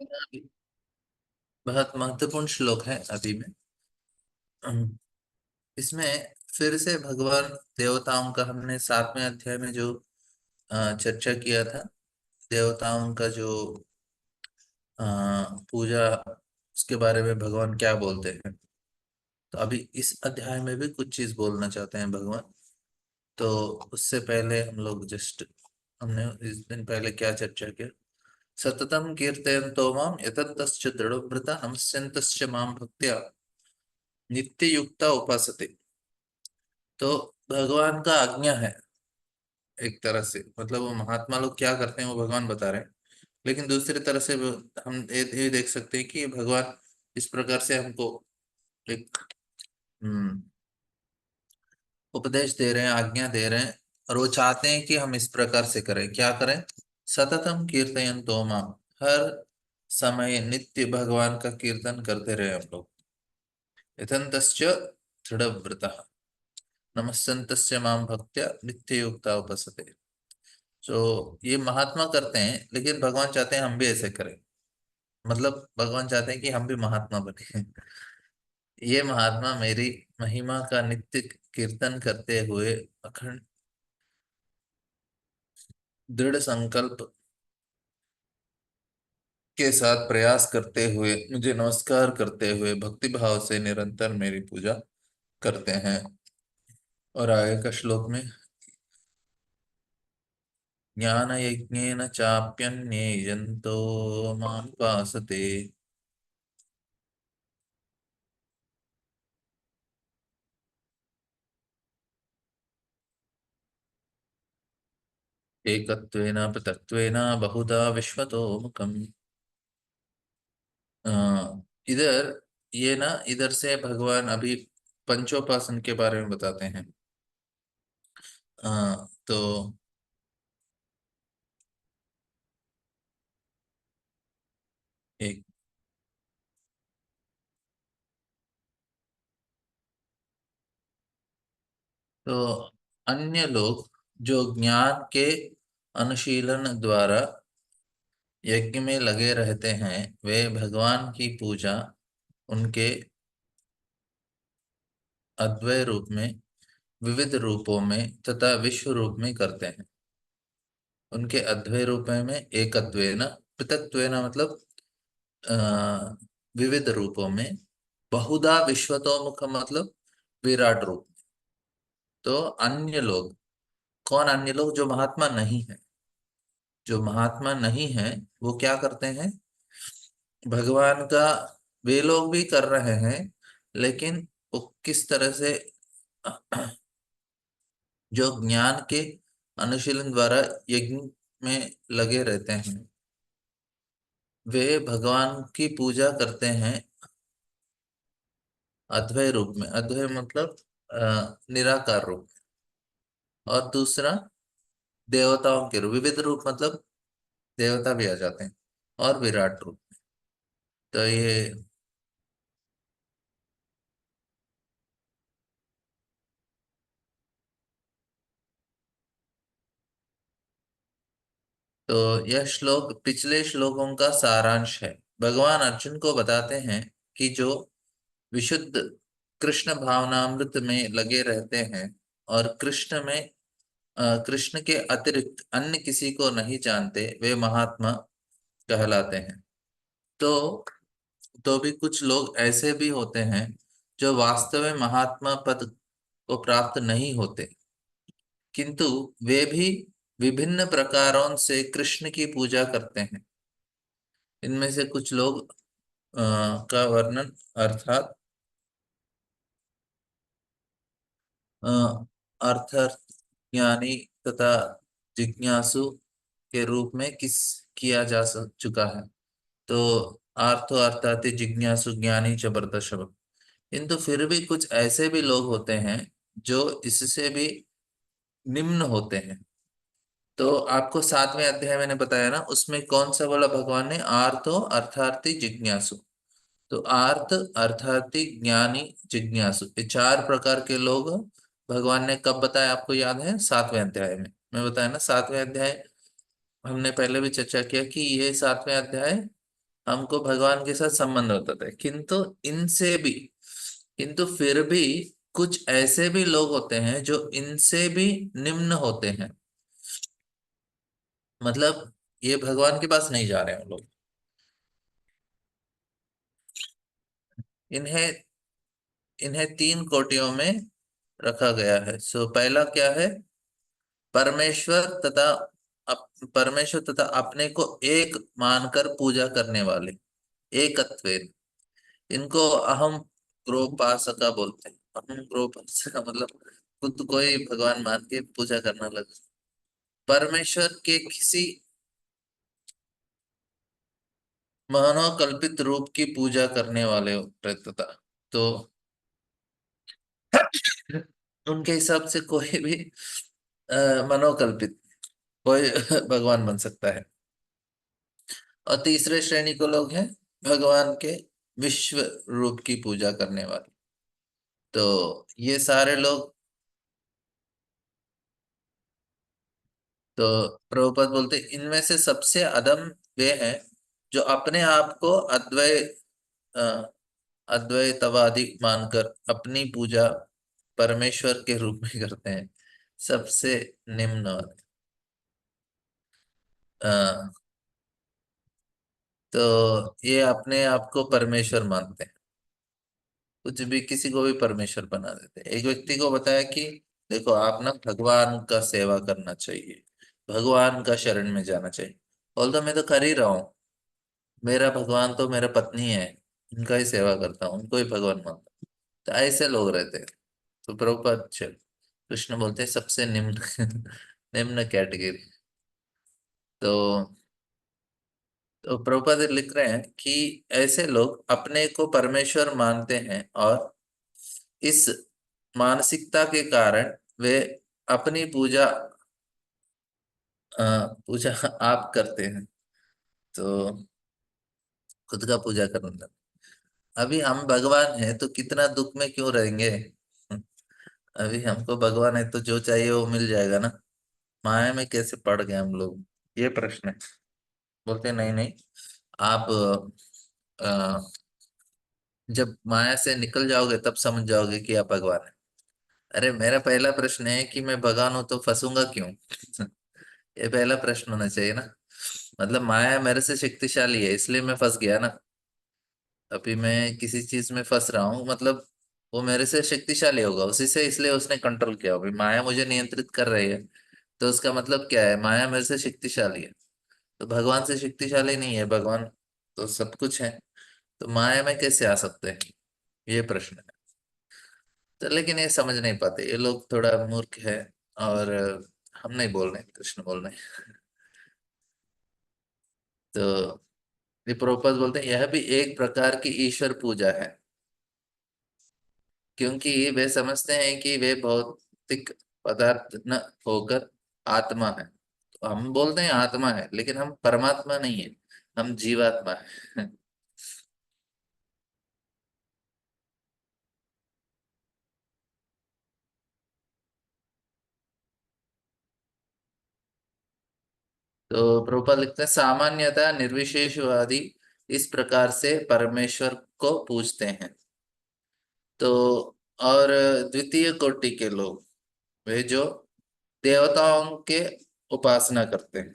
अभी बहुत महत्वपूर्ण श्लोक है अभी में। इसमें फिर से भगवान देवताओं का हमने 7वें अध्याय में जो चर्चा किया था। देवताओं का जो अ, पूजा, उसके बारे में भगवान क्या बोलते हैं। तो अभी इस अध्याय में भी कुछ चीज बोलना चाहते हैं भगवान। तो उससे पहले हम लोग जस्ट, हमने इस दिन पहले क्या चर्चा किया। सततम कीर्तयन्तो माम यतन्तश्च दृढ़व्रता नमस्यन्तश्च माम भक्त्या नित्य युक्ता उपासते। तो भगवान का आज्ञा है एक तरह से, मतलब वो महात्मा लोग क्या करते हैं वो भगवान बता रहे हैं। लेकिन दूसरी तरह से हम ये देख सकते हैं कि भगवान इस प्रकार से हमको एक उपदेश दे रहे हैं, आज्ञा दे रहे हैं। और वो चाहते हैं कि हम इस प्रकार से करें, क्या करें। सततम कीर्तयन्तो माम, हर समय नित्य भगवान का कीर्तन करते रहे हम लोग। यथन्तश्च दृढ़व्रतः नमस्सन्तस्य माम भक्त्या नित्य युक्ता उपसते। तो ये महात्मा करते हैं, लेकिन भगवान चाहते हैं हम भी ऐसे करें। मतलब भगवान चाहते हैं कि हम भी महात्मा बने। ये महात्मा मेरी महिमा का नित्य कीर्तन करते हुए अखंड दृढ़ संकल्प के साथ प्रयास करते हुए, मुझे नमस्कार करते हुए भक्ति भाव से निरंतर मेरी पूजा करते हैं। और आगे का श्लोक में, ज्ञान यज्ञेन चाप्यन्ये यन्तो मां उपासते एकत्वेन पृथक्त्वेन बहुधा विश्वतो मुखम्। इधर ये ना, इधर से भगवान अभी पंचोपासन के बारे में बताते हैं। तो एक, तो अन्य लोग जो ज्ञान के अनुशीलन द्वारा यज्ञ में लगे रहते हैं, वे भगवान की पूजा उनके अद्वय रूप में, विविध रूपों में तथा विश्व रूप में करते हैं। उनके अद्वय रूप में एकत्वेन, पृथक्त्वेन मतलब अ, विविध रूपों में, बहुधा विश्वतोमुख मतलब विराट रूप। तो अन्य लोग, कौन अन्य लोग, जो महात्मा नहीं है। जो महात्मा नहीं है वो क्या करते हैं, भगवान का, वे लोग भी कर रहे हैं, लेकिन वो किस तरह से, जो ज्ञान के अनुशीलन द्वारा यज्ञ में लगे रहते हैं, वे भगवान की पूजा करते हैं अद्वय रूप में। अद्वय मतलब निराकार रूप में। और दूसरा देवताओं के रूप, विविध रूप मतलब देवता भी आ जाते हैं, और विराट रूप। तो ये, तो यह श्लोक पिछले श्लोकों का सारांश है। भगवान अर्जुन को बताते हैं कि जो विशुद्ध कृष्ण भावनामृत में लगे रहते हैं और कृष्ण में, कृष्ण के अतिरिक्त अन्य किसी को नहीं जानते, वे महात्मा कहलाते हैं। तो भी कुछ लोग ऐसे भी होते हैं जो वास्तव में महात्मा पद को प्राप्त नहीं होते, किंतु वे भी विभिन्न प्रकारों से कृष्ण की पूजा करते हैं। इनमें से कुछ लोग का वर्णन, अर्थात अ, अर्थ ज्ञानी तथा जिज्ञासु के रूप में किस किया जा चुका है। तो आर्थो अर्थात जिज्ञासु ज्ञानी च भरतर्षभ। किंतु फिर भी कुछ ऐसे भी लोग होते हैं जो इससे भी निम्न होते हैं। तो आपको 7वें अध्याय मैंने बताया ना, उसमें कौन सा बोला भगवान ने, आर्थो अर्थार्थी जिज्ञासु। तो आर्त अर्थार्थी ज्ञानी जिज्ञासु, ये 4 प्रकार के लोग भगवान ने कब बताया, आपको याद है? 7वें अध्याय में मैं बताया ना। 7वें अध्याय हमने पहले भी चर्चा किया कि ये 7वें अध्याय हमको भगवान के साथ संबंध होता था, किंतु इनसे भी, किंतु फिर भी कुछ ऐसे भी लोग होते हैं जो इनसे भी निम्न होते हैं। मतलब ये भगवान के पास नहीं जा रहे हैं वो लोग। इन्हें इन्हें तीन कोटियों में रखा गया है। सो पहला क्या है? परमेश्वर तथा परमेश्वर तथा अपने को एक मानकर पूजा करने वाले, एकत्व। इनको अहम ग्रोपासका बोलते हैं। अहम ग्रोपासका मतलब खुद को ही भगवान मान के पूजा करना लगे। परमेश्वर के किसी मनोकल्पित रूप की पूजा करने वाले तथा, तो उनके हिसाब से कोई भी मनोकल्पित कोई भगवान बन सकता है। और तीसरे श्रेणी को लोग हैं भगवान के विश्व रूप की पूजा करने वाले। तो ये सारे लोग, तो प्रभुपद बोलते इनमें से सबसे अधम वे हैं जो अपने आप को अ, अद्वैतवादी मानकर अपनी पूजा परमेश्वर के रूप में करते हैं। सबसे निम्न वाले। अ, तो ये अपने आप को परमेश्वर मानते हैं, कुछ भी किसी को भी परमेश्वर बना देते हैं। एक व्यक्ति को बताया कि देखो आप ना भगवान का सेवा करना चाहिए, भगवान का शरण में जाना चाहिए। बोल तो मैं तो कर ही रहा हूँ, मेरा भगवान तो मेरा पत्नी है, उनका ही सेवा करता हूँ, उनको ही भगवान मानता हूँ। तो ऐसे लोग रहते हैं। तो प्रभुपाद चल कृष्ण बोलते हैं सबसे निम्न निम्न कैटेगरी। तो प्रभुपाद लिख रहे हैं कि ऐसे लोग अपने को परमेश्वर मानते हैं और इस मानसिकता के कारण वे अपनी पूजा आप करते हैं। तो खुद का पूजा करना, अभी हम भगवान हैं तो कितना दुख में क्यों रहेंगे? अभी हमको भगवान है तो जो चाहिए वो मिल जाएगा ना। माया में कैसे पड़ गए हम लोग, ये प्रश्न है। बोलते हैं, नहीं नहीं, आप अ, जब माया से निकल जाओगे तब समझ जाओगे कि आप भगवान है। अरे मेरा पहला प्रश्न है कि मैं भगवान हूं तो फंसूंगा क्यों? ये पहला प्रश्न होना चाहिए ना। मतलब माया मेरे से शक्तिशाली है इसलिए मैं फंस गया ना। अभी मैं किसी चीज में फंस रहा हूँ, मतलब वो मेरे से शक्तिशाली होगा उसी से, इसलिए उसने कंट्रोल किया। अभी माया मुझे नियंत्रित कर रही है, तो उसका मतलब क्या है? माया मेरे से शक्तिशाली है। तो भगवान से शक्तिशाली नहीं है, भगवान तो सब कुछ है। तो माया में कैसे आ सकते हैं, ये प्रश्न है। तो लेकिन ये समझ नहीं पाते ये लोग, थोड़ा मूर्ख है। और हम नहीं बोल रहे, कृष्ण बोल रहे हैं। तो ये प्रभुपाद बोलते हैं यह भी एक प्रकार की ईश्वर पूजा है, क्योंकि वे समझते हैं कि वे भौतिक पदार्थ न होकर आत्मा है। तो हम बोलते हैं आत्मा है लेकिन हम परमात्मा नहीं है, हम जीवात्मा है। तो प्रभुपाद लिखते हैं सामान्यतः निर्विशेषवादी इस प्रकार से परमेश्वर को पूजते हैं। तो और द्वितीय कोटि के लोग, वे जो देवताओं के उपासना करते हैं,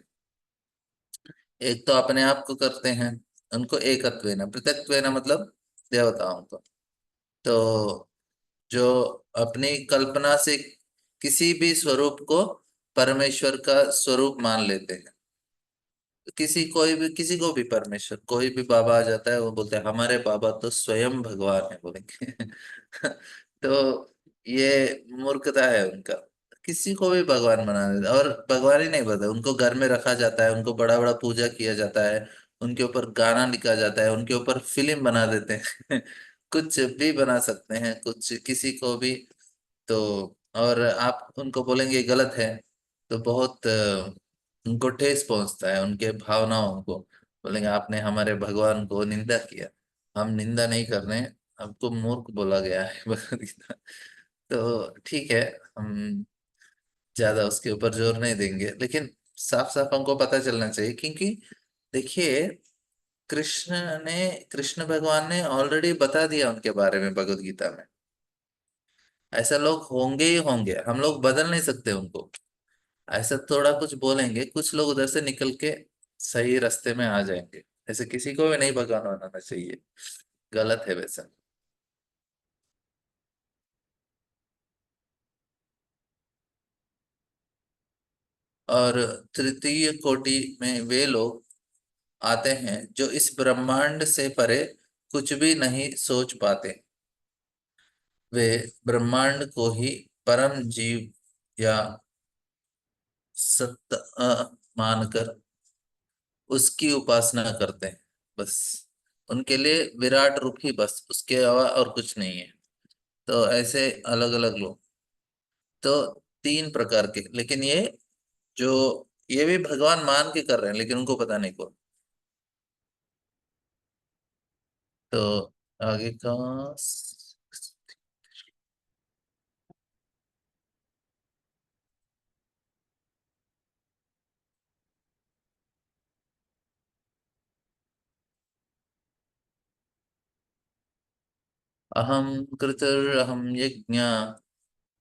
एक तो अपने आप को करते हैं, उनको एकत्वेन पृथक्त्वेन मतलब देवताओं को। तो जो अपनी कल्पना से किसी भी स्वरूप को परमेश्वर का स्वरूप मान लेते हैं। किसी को भी परमेश्वर, कोई भी बाबा आ जाता है वो बोलते हैं हमारे बाबा तो स्वयं भगवान है बोलेंगे। तो ये मूर्खता है उनका। किसी को भी भगवान बना देता, और भगवान ही नहीं बता, उनको घर में रखा जाता है, उनको बड़ा बड़ा पूजा किया जाता है, उनके ऊपर गाना लिखा जाता है, उनके ऊपर फिल्म बना देते हैं। कुछ भी बना सकते हैं, कुछ किसी को भी। तो और आप उनको बोलेंगे गलत है, तो बहुत उनको ठेस पहुंचता है उनके भावनाओं को। बोलेंगे आपने हमारे भगवान को निंदा किया। हम निंदा नहीं कर रहे हैं, हमको मूर्ख बोला गया है भगवद गीता। तो ठीक है, हम ज्यादा उसके ऊपर जोर नहीं देंगे, लेकिन साफ साफ हमको पता चलना चाहिए। क्योंकि देखिए, कृष्ण ने कृष्ण भगवान ने ऑलरेडी बता दिया उनके बारे में भगवत गीता में। ऐसा लोग होंगे ही होंगे, हम लोग बदल नहीं सकते उनको। ऐसा थोड़ा कुछ बोलेंगे, कुछ लोग उधर से निकल के सही रास्ते में आ जाएंगे। ऐसे किसी को भी नहीं भगवान बनाना चाहिए, गलत है वैसा। और तृतीय कोटि में वे लोग आते हैं जो इस ब्रह्मांड से परे कुछ भी नहीं सोच पाते। वे ब्रह्मांड को ही परम जीव या सत्य मानकर उसकी उपासना करते हैं। बस उनके लिए विराट रूप ही बस, उसके अलावा और कुछ नहीं है। तो ऐसे अलग अलग लोग, तो तीन प्रकार के, लेकिन ये जो ये भी भगवान मान के कर रहे हैं लेकिन उनको पता नहीं कौन। तो आगे का अहम कृतिरहम यज्ञ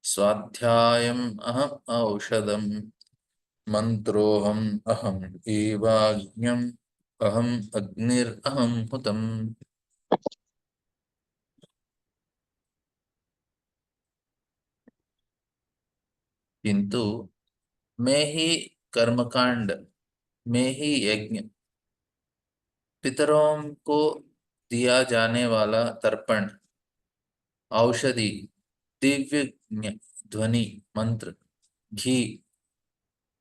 स्वाध्यायम अहम औषधम मंत्रोहम अहम एवाज्ञम अहम अग्निरहम हुतम। किंतु मैं ही कर्मकांड, मैं ही यज्ञ, पितरों को दिया जाने वाला तर्पण, औषधि, दिव्य ध्वनि, मंत्र, घी,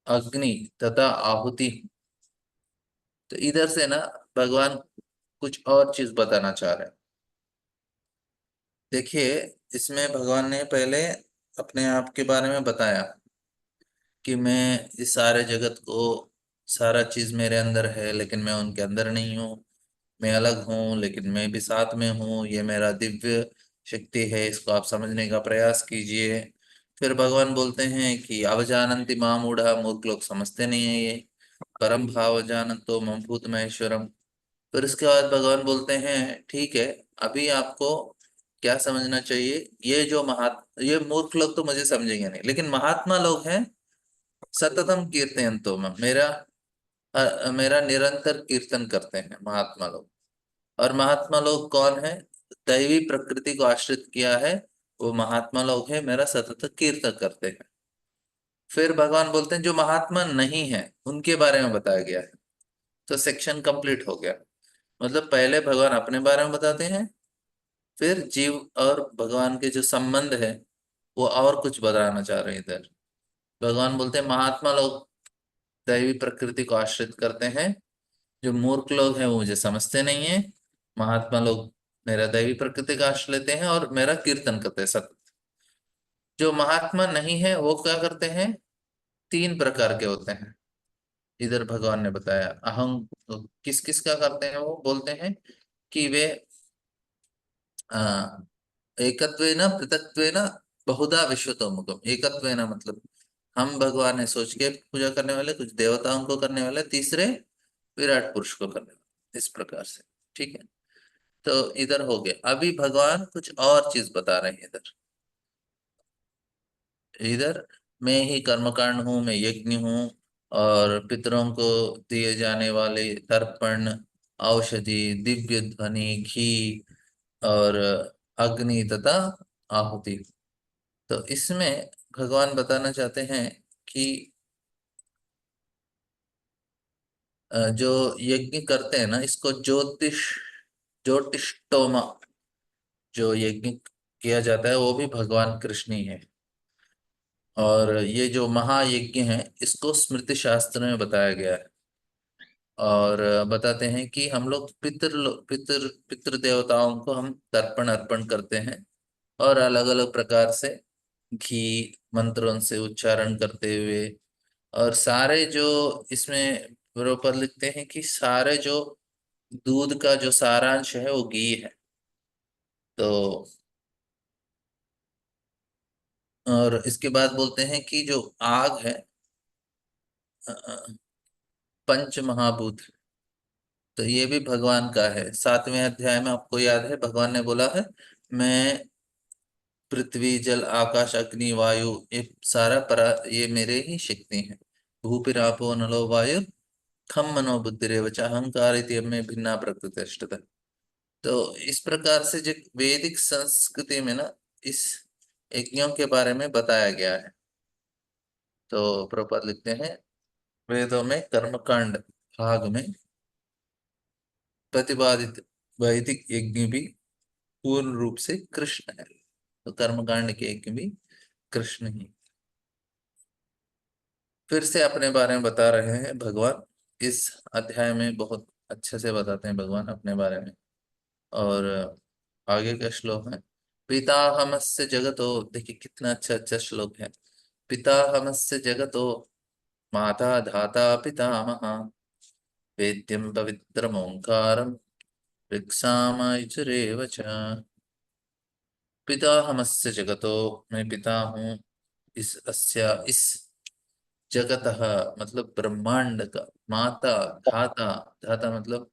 अग्नि तथा आहुति। तो इधर से ना भगवान कुछ और चीज बताना चाह रहे हैं। देखिए, इसमें भगवान ने पहले अपने आप के बारे में बताया कि मैं इस सारे जगत को, सारा चीज मेरे अंदर है लेकिन मैं उनके अंदर नहीं हूँ। मैं अलग हूँ लेकिन मैं भी साथ में हूँ, ये मेरा दिव्य शक्ति है, इसको आप समझने का प्रयास कीजिए। फिर भगवान बोलते हैं कि अवजानन्ति माम मूढ़ा, मूर्ख लोग समझते नहीं है ये। परम भाव जानन्तो मम भूत महेश्वरम। फिर उसके बाद भगवान बोलते हैं ठीक है, अभी आपको क्या समझना चाहिए। ये जो ये मूर्ख लोग तो मुझे समझेंगे नहीं, लेकिन महात्मा लोग हैं, सततम कीर्तयन्तो मम, मेरा निरंतर कीर्तन करते हैं महात्मा लोग। और महात्मा लोग कौन है? दैवी प्रकृति को आश्रित किया है, वो महात्मा लोग हैं, मेरा सतत कीर्तन करते हैं। फिर भगवान बोलते हैं जो महात्मा नहीं है उनके बारे में बताया गया है। तो सेक्शन कंप्लीट हो गया। मतलब पहले भगवान अपने बारे में बताते हैं, फिर जीव और भगवान के जो संबंध है वो और कुछ बताना चाह रहे हैं इधर। भगवान बोलते हैं महात्मा लोग दैवी प्रकृति को आश्रित करते हैं, जो मूर्ख लोग हैं वो मुझे समझते नहीं है। महात्मा लोग मेरा दैवी प्रकृति का आश्रय लेते हैं और मेरा कीर्तन करते हैं सतत। जो महात्मा नहीं है वो क्या करते हैं? तीन प्रकार के होते हैं। इधर भगवान ने बताया अहं, किस किस का करते हैं, वो बोलते हैं कि वे आ, एकत्वेन पृथक्त्वेन बहुधा विश्वतोमुखम। एकत्वेन मतलब हम भगवान है सोच के पूजा करने वाले, कुछ देवताओं को करने वाले, तीसरे विराट पुरुष को करने वाले, इस प्रकार से। ठीक है। तो इधर हो गया, अभी भगवान कुछ और चीज बता रहे हैं इधर। इधर मैं ही कर्मकांड हूँ, मैं यज्ञ हूँ, और पितरों को दिए जाने वाले तर्पण, औषधि, दिव्य ध्वनि, घी और अग्नि तथा आहुति। तो इसमें भगवान बताना चाहते हैं कि जो यज्ञ करते हैं ना, इसको ज्योतिषोमा जो यज्ञ किया जाता है वो भी भगवान कृष्ण ही है। और ये जो महायज्ञ है इसको स्मृति शास्त्र में बताया गया है। और बताते हैं कि हम लोग पितृ देवताओं को हम तर्पण अर्पण करते हैं, और अलग अलग प्रकार से घी मंत्रों से उच्चारण करते हुए। और सारे जो इसमें बरोबर लिखते हैं कि सारे जो दूध का जो सारांश है वो घी है। तो और इसके बाद बोलते हैं कि जो आग है, पंच महाभूत, तो ये भी भगवान का है। 7वें अध्याय में आपको याद है भगवान ने बोला है, मैं पृथ्वी जल आकाश अग्नि वायु ये सारा परा ये मेरे ही शक्ति हैं। भूपिरापो नलो वायु खम मनो बुद्धिरेव च अहंकार इति में भिन्ना प्रकृति। तो इस प्रकार से जो वैदिक संस्कृति में ना इस यज्ञों के बारे में बताया गया है। तो प्रभुपाद लिखते हैं, वेदों में कर्मकांड भाग में प्रतिपादित वैदिक यज्ञ भी पूर्ण रूप से कृष्ण है। तो कर्मकांड के यज्ञ भी कृष्ण ही। फिर से अपने बारे में बता रहे हैं भगवान। इस अध्याय में बहुत अच्छे से बताते हैं भगवान अपने बारे में। और आगे का श्लोक है, पिताहमस्य जगतो, देखिए कितना अच्छा अच्छा श्लोक है। पिताहमस्य जगतो माता धाता पितामह, वेद्यं पवित्रमोङ्कारं ऋक्सामयजुरेव च। पिताहमस्य जगतो, मैं पिता हूँ इस जगतः मतलब ब्रह्मांड का। माता धाता, धाता मतलब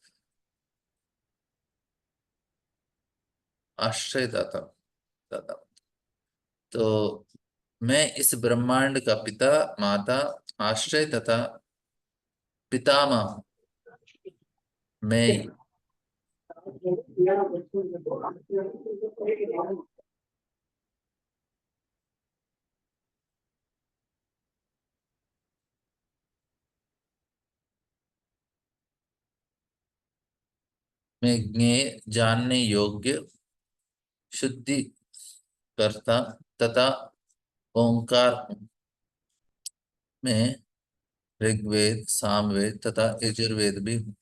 आश्रय दाता, दाता। तो मैं इस ब्रह्मांड का पिता, माता, आश्रय तथा पितामह मैं। मैं ज्ञेय जानने योग्य शुद्धि करता तथा ओंकार हूँ। मैं ऋग्वेद सामवेद तथा यजुर्वेद भी हूँ।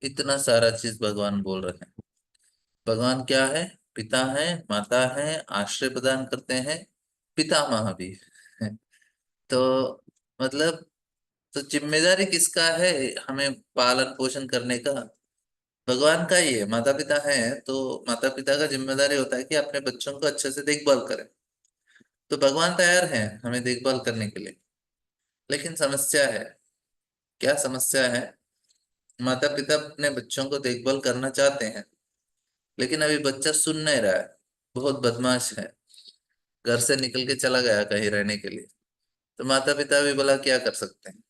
इतना सारा चीज भगवान बोल रहे हैं। भगवान क्या है? पिता है, माता है, आश्रय प्रदान करते हैं, पितामह भी है। तो मतलब, तो जिम्मेदारी किसका है हमें पालन पोषण करने का? भगवान का ही है। माता पिता है तो माता पिता का जिम्मेदारी होता है कि अपने बच्चों को अच्छे से देखभाल करें। तो भगवान तैयार है हमें देखभाल करने के लिए। लेकिन समस्या है, क्या समस्या है? माता पिता अपने बच्चों को देखभाल करना चाहते हैं, लेकिन अभी बच्चा सुन नहीं रहा है, बहुत बदमाश है, घर से निकल के चला गया कहीं रहने के लिए। तो माता पिता भी भला क्या कर सकते हैं?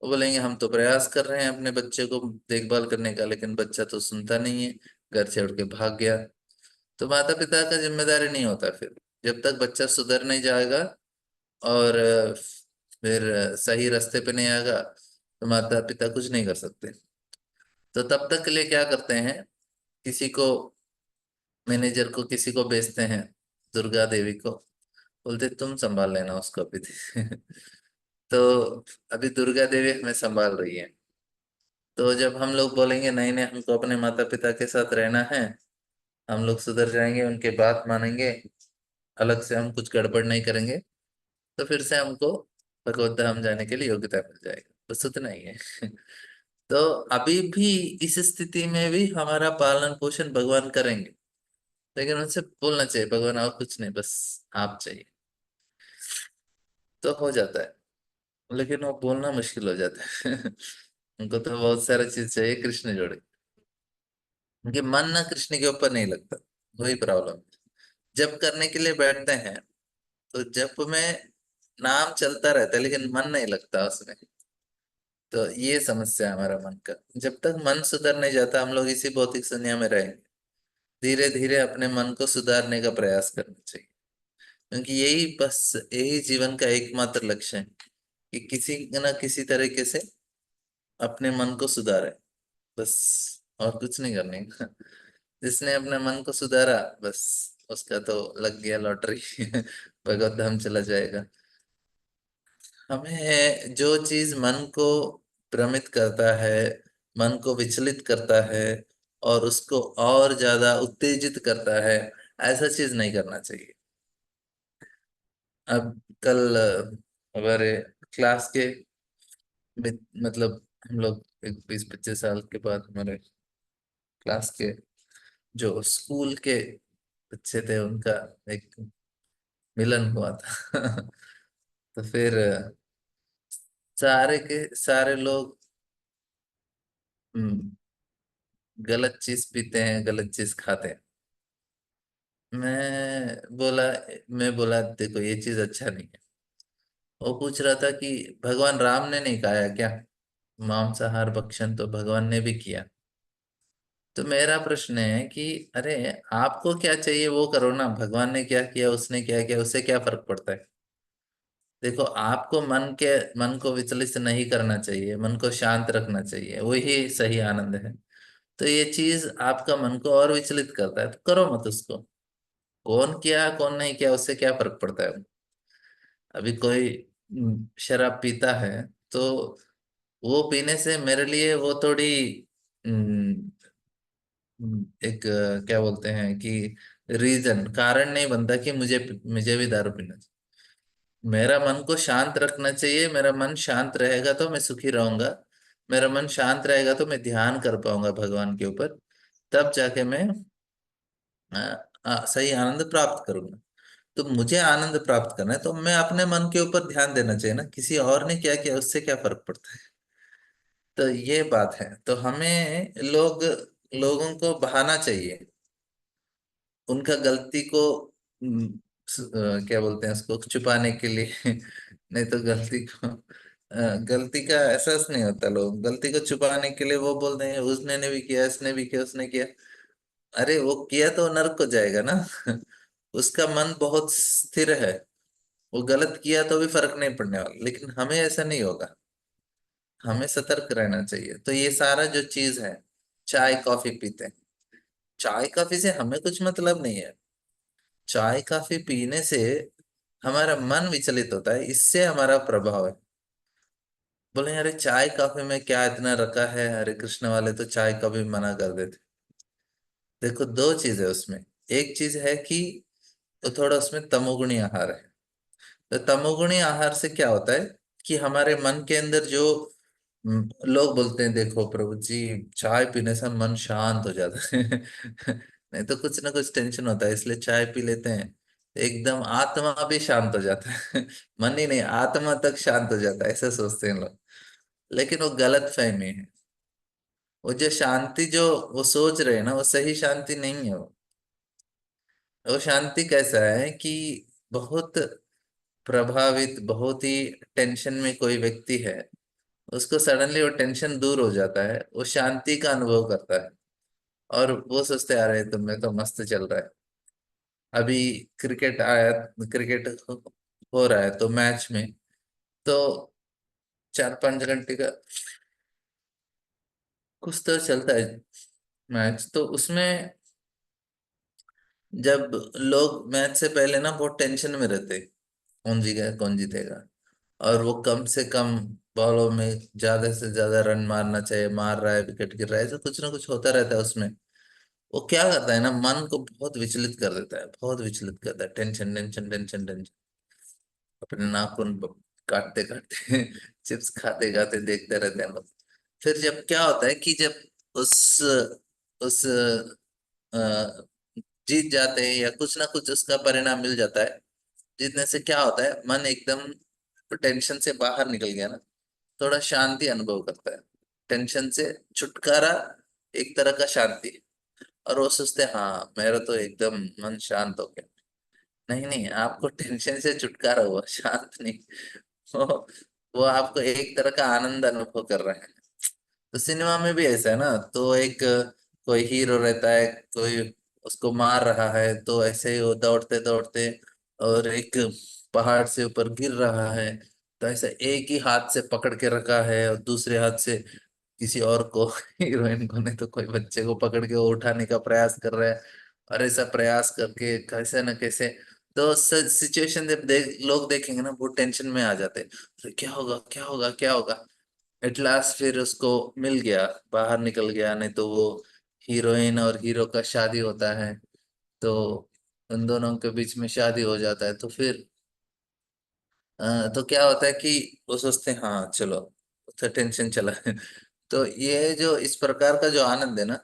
वो बोलेंगे हम तो प्रयास कर रहे हैं अपने बच्चे को देखभाल करने का, लेकिन बच्चा तो सुनता नहीं है, घर छोड़ के भाग गया। तो माता पिता का जिम्मेदारी नहीं होता फिर, जब तक बच्चा सुधर नहीं जाएगा और फिर सही रास्ते पे नहीं आएगा, तो माता पिता कुछ नहीं कर सकते। तो तब तक के लिए क्या करते हैं, किसी को, मैनेजर को किसी को भेजते हैं, दुर्गा देवी को, बोलते तुम संभाल लेना उसको अभी। तो अभी दुर्गा देवी हमें संभाल रही है। तो जब हम लोग बोलेंगे नहीं नहीं हमको अपने माता पिता के साथ रहना है, हम लोग सुधर जाएंगे, उनके बात मानेंगे, अलग से हम कुछ गड़बड़ नहीं करेंगे, तो फिर से हमको भगवत धाम जाने के लिए योग्यता मिल जाएगी। बस उतना ही है। तो अभी भी इस स्थिति में भी हमारा पालन पोषण भगवान करेंगे, लेकिन उनसे बोलना चाहिए भगवान और कुछ नहीं, बस आप चाहिए, तो हो जाता है। लेकिन वो बोलना मुश्किल हो जाता है। उनको तो बहुत सारा चीज चाहिए कृष्ण जोड़े, उनके मन ना कृष्ण के ऊपर नहीं लगता। वही प्रॉब्लम। जब करने के लिए बैठते हैं तो जप में नाम चलता रहता है, लेकिन मन नहीं लगता उसमें। तो ये समस्या है हमारा मन का। जब तक मन सुधर नहीं जाता हम लोग इसी भौतिक दुनिया में रहेंगे। धीरे धीरे अपने मन को सुधारने का प्रयास करना चाहिए, क्योंकि यही बस, यही जीवन का एकमात्र लक्ष्य है कि किसी न किसी तरीके से अपने मन को सुधारे, बस। और कुछ नहीं करने का। जिसने अपने मन को सुधारा, बस उसका तो लग गया लॉटरी। भगवत धाम चला जाएगा। हमें जो चीज मन को भ्रमित करता है, मन को विचलित करता है और उसको और ज्यादा उत्तेजित करता है, ऐसा चीज नहीं करना चाहिए। अब कल हमारे क्लास के मतलब हम लोग एक 20-25 साल के बाद हमारे क्लास के जो स्कूल के बच्चे थे उनका एक मिलन हुआ था। तो फिर सारे के सारे लोग हम्म, गलत चीज पीते हैं, गलत चीज खाते हैं। मैं बोला मैं बोला देखो ये चीज अच्छा नहीं है। वो पूछ रहा था कि भगवान राम ने नहीं खाया क्या, मांसाहार भक्षण तो भगवान ने भी किया। तो मेरा प्रश्न है कि अरे आपको क्या चाहिए वो करो ना, भगवान ने क्या किया उसने क्या किया उससे क्या फर्क पड़ता है। देखो आपको मन को विचलित नहीं करना चाहिए, मन को शांत रखना चाहिए, वही सही आनंद है। तो ये चीज आपका मन को और विचलित करता है तो करो मत उसको। कौन किया कौन नहीं किया उससे क्या फर्क पड़ता है। अभी कोई शराब पीता है तो वो पीने से मेरे लिए वो थोड़ी हम्म, एक क्या बोलते हैं कि रीजन कारण नहीं बनता कि मुझे मुझे भी दारू पीना चाहिए। मेरा मन को शांत रखना चाहिए, मेरा मन शांत रहेगा तो मैं सुखी रहूंगा। मेरा मन शांत रहेगा तो मैं ध्यान कर पाऊंगा भगवान के ऊपर। तब जाके मैं सही आनंद प्राप्त करूंगा। तो मुझे आनंद प्राप्त करना है तो मैं अपने मन के ऊपर ध्यान देना चाहिए ना, किसी और ने क्या किया उससे क्या फर्क पड़ता है। तो ये बात है, तो हमें लोगों को बहाना चाहिए उनका गलती को क्या बोलते हैं उसको छुपाने के लिए। नहीं तो गलती का एहसास नहीं होता, लोग गलती को छुपाने के लिए वो बोलते हैं उसने ने भी किया इसने भी किया उसने किया। अरे वो किया तो नरक को जाएगा ना। उसका मन बहुत स्थिर है, वो गलत किया तो भी फर्क नहीं पड़ने वाला, लेकिन हमें ऐसा नहीं होगा। हमें सतर्क रहना चाहिए। तो ये सारा जो चीज है, चाय कॉफी पीते हैं, चाय कॉफी से हमें कुछ मतलब नहीं है। चाय कॉफी पीने से हमारा मन विचलित होता है, इससे हमारा प्रभाव है। बोले अरे चाय कॉफी में क्या इतना रखा है, हरे कृष्ण वाले तो चाय का भी मना कर देते। देखो दो चीज है उसमें। एक चीज है कि तो थोड़ा उसमें तमोगुणी आहार है। तो तमोगुणी आहार से क्या होता है कि हमारे मन के अंदर जो लोग बोलते हैं देखो प्रभु जी चाय पीने से मन शांत हो जाता है। नहीं तो कुछ ना कुछ टेंशन होता है इसलिए चाय पी लेते हैं, एकदम आत्मा भी शांत हो जाता है। मन ही नहीं आत्मा तक शांत हो जाता है ऐसा सोचते हैं लोग। लेकिन वो गलत फहमी है। वो जो शांति जो वो सोच रहे हैं ना वो सही शांति नहीं है। वो शांति कैसा है कि बहुत प्रभावित, बहुत ही टेंशन में कोई व्यक्ति है, उसको सडनली वो टेंशन दूर हो जाता है, वो शांति का अनुभव करता है। और वो सोचते आ रहे तुम्हें तो मस्त चल रहा है। अभी क्रिकेट आया, क्रिकेट हो रहा है तो मैच में तो 4-5 घंटे का कुछ तो चलता है मैच, तो उसमें जब लोग मैच से पहले ना बहुत टेंशन में रहते हैं, कौन जीतेगा कौन जीतेगा, और वो कम से कम बॉलों में ज्यादा से ज्यादा रन मारना चाहिए, मार रहा है विकेट गिर रहा है, ऐसा कुछ ना कुछ होता रहता है उसमें। वो क्या करता है ना मन को बहुत विचलित कर देता है, बहुत विचलित करता है, टेंशन टेंशन टेंशन टेंशन। अपने नाखून काटते काटते चिप्स खाते खाते देखते रहते हैं लोग। फिर जब क्या होता है कि जब उस उस जीत जाते हैं या कुछ ना कुछ उसका परिणाम मिल जाता है, जीतने से क्या होता है मन एकदम टेंशन से बाहर निकल गया ना, थोड़ा शांति अनुभव करता है, टेंशन से छुटकारा, एक तरह का शांति। और वो सोचते हैं हाँ मेरा तो एकदम मन शांत हो गया। नहीं नहीं आपको टेंशन से छुटकारा हुआ, शांत नहीं। वो वो आपको एक तरह का आनंद अनुभव कर रहे हैं। तो सिनेमा में भी ऐसा है ना, तो एक कोई हीरो रहता है, कोई उसको मार रहा है तो ऐसे ही वो दौड़ते दौड़ते और एक पहाड़ से ऊपर गिर रहा है, तो ऐसा एक ही हाथ से पकड़ के रखा है और दूसरे हाथ से किसी और को हीरोइन को नहीं तो कोई बच्चे को पकड़ के वो उठाने का प्रयास कर रहा है। और ऐसा प्रयास करके कैसे न कैसे तो सिचुएशन जब लोग देखेंगे ना वो टेंशन में आ जाते हैं, अरे क्या होगा क्या होगा क्या होगा। एट लास्ट फिर उसको मिल गया, बाहर निकल गया, नहीं तो वो हीरोइन और हीरो का शादी होता है, तो उन दोनों के बीच में शादी हो जाता है, तो फिर तो क्या होता है कि वो सोचते हैं हाँ चलो तो टेंशन चला है। तो ये जो इस प्रकार का जो आनंद है ना,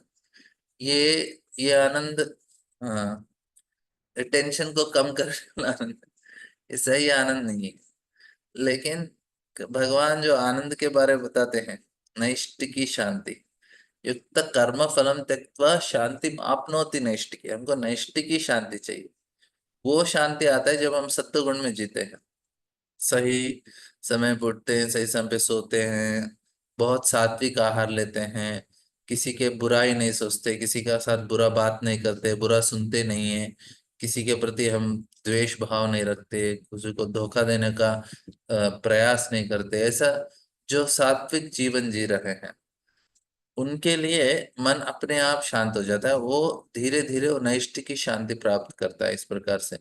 ये ये आनंद, हाँ, टेंशन को कम करने वाला आनंद है। ये सही आनंद नहीं है। लेकिन भगवान जो आनंद के बारे में बताते हैं, नैष्ठ की शांति, युक्त कर्म फलम त्यक्त्वा शांति आपनोति नैष्टिकी, हमको नैष्टिकी शांति चाहिए। वो शांति आता है जब हम सत्व गुण में जीते हैं, सही समय पे उठते हैं, सही समय पे सोते हैं, बहुत सात्विक आहार लेते हैं, किसी के बुराई नहीं सोचते, किसी का साथ बुरा बात नहीं करते, बुरा सुनते नहीं है, किसी के प्रति हम द्वेष भाव नहीं रखते, किसी को धोखा देने का प्रयास नहीं करते। ऐसा जो सात्विक जीवन जी रहे हैं उनके लिए मन अपने आप शांत हो जाता है, वो धीरे धीरे वो नैष्ठिक की शांति प्राप्त करता है इस प्रकार से।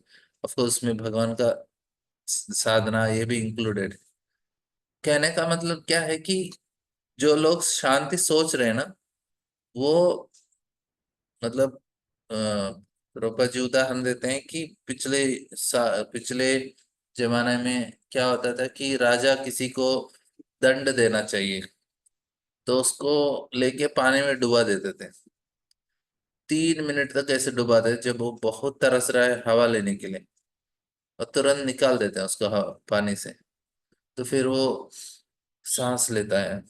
ऑफ कोर्स उसमें भगवान का साधना ये भी इंक्लूडेड। कहने का मतलब क्या है कि जो लोग शांति सोच रहे हैं ना, वो मतलब रूपा जी उदाहरण देते हैं कि पिछले जमाने में क्या होता था कि राजा किसी को दंड देना चाहिए तो उसको लेके पानी में डुबा देते थे। 3 मिनट तक ऐसे डुबाते थे, जब वो बहुत तरस रहा है हवा लेने के लिए, और तुरंत निकाल देते हैं उसको पानी से। तो फिर वो सांस लेता है,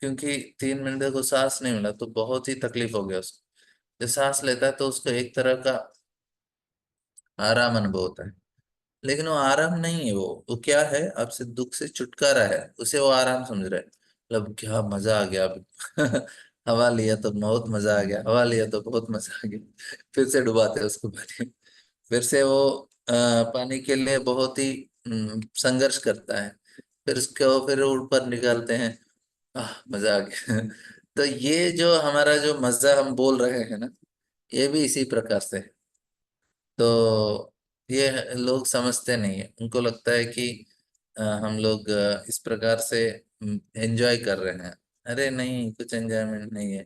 क्योंकि 3 मिनट तक को सांस नहीं मिला तो बहुत ही तकलीफ हो गया उसको। जब सांस लेता है तो उसको एक तरह का आराम अनुभव होता है। लेकिन वो आराम नहीं है, वो क्या है, आपसे दुख से छुटकारा है, उसे वो आराम समझ रहा है, मतलब क्या मजा आ गया अभी। हवा लिया तो बहुत मजा आ गया, हवा लिया तो बहुत मजा आ गया। फिर से डुबाते हैं उसको पानी। फिर से वो पानी के लिए बहुत ही संघर्ष करता है। फिर उसको फिर ऊपर निकालते हैं, मजा आ गया। तो ये जो हमारा जो मजा हम बोल रहे हैं ना, ये भी इसी प्रकार से है। तो ये लोग समझते नहीं है, उनको लगता है कि हम लोग इस प्रकार से एंजॉय कर रहे हैं। अरे नहीं, कुछ एंजॉयमेंट नहीं है,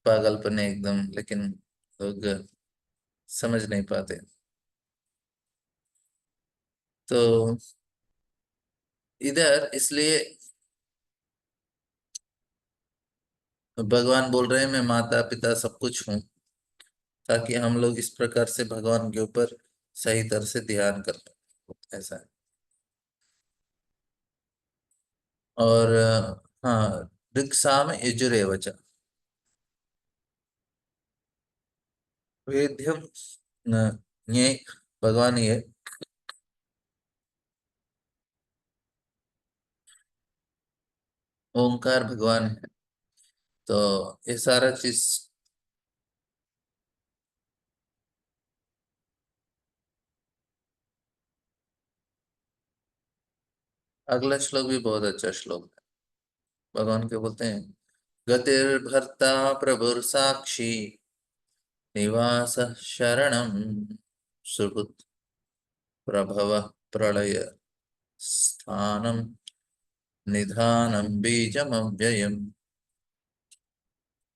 पागलपन है एकदम। लेकिन लोग समझ नहीं पाते। तो इधर इसलिए भगवान बोल रहे हैं मैं माता पिता सब कुछ हूँ, ताकि हम लोग इस प्रकार से भगवान के ऊपर सही तरह से ध्यान कर पाए, ऐसा है। और हाँ, ऋक्साम यजुरेवच वेद्यम ये भगवान ये ओंकार भगवान है। तो ये सारा चीज। अगला श्लोक भी बहुत अच्छा श्लोक है। भगवान के बोलते हैं, गतिर्भर्ता प्रभुर साक्षी निवास शरणम सुहृत् प्रभव प्रलय स्थानम निधानम बीजम अव्ययम।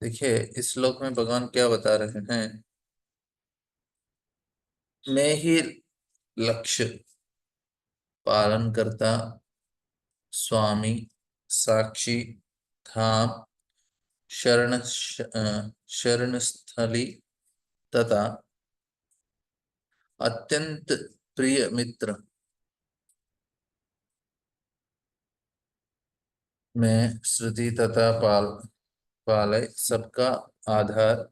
देखिए इस श्लोक में भगवान क्या बता रहे हैं, मैं ही लक्ष्य, पालन करता, स्वामी, साक्षी, धाम, शरण स्थली तथा अत्यंत प्रिय मित्र, मैं श्रुति तथा पालय सबका आधार,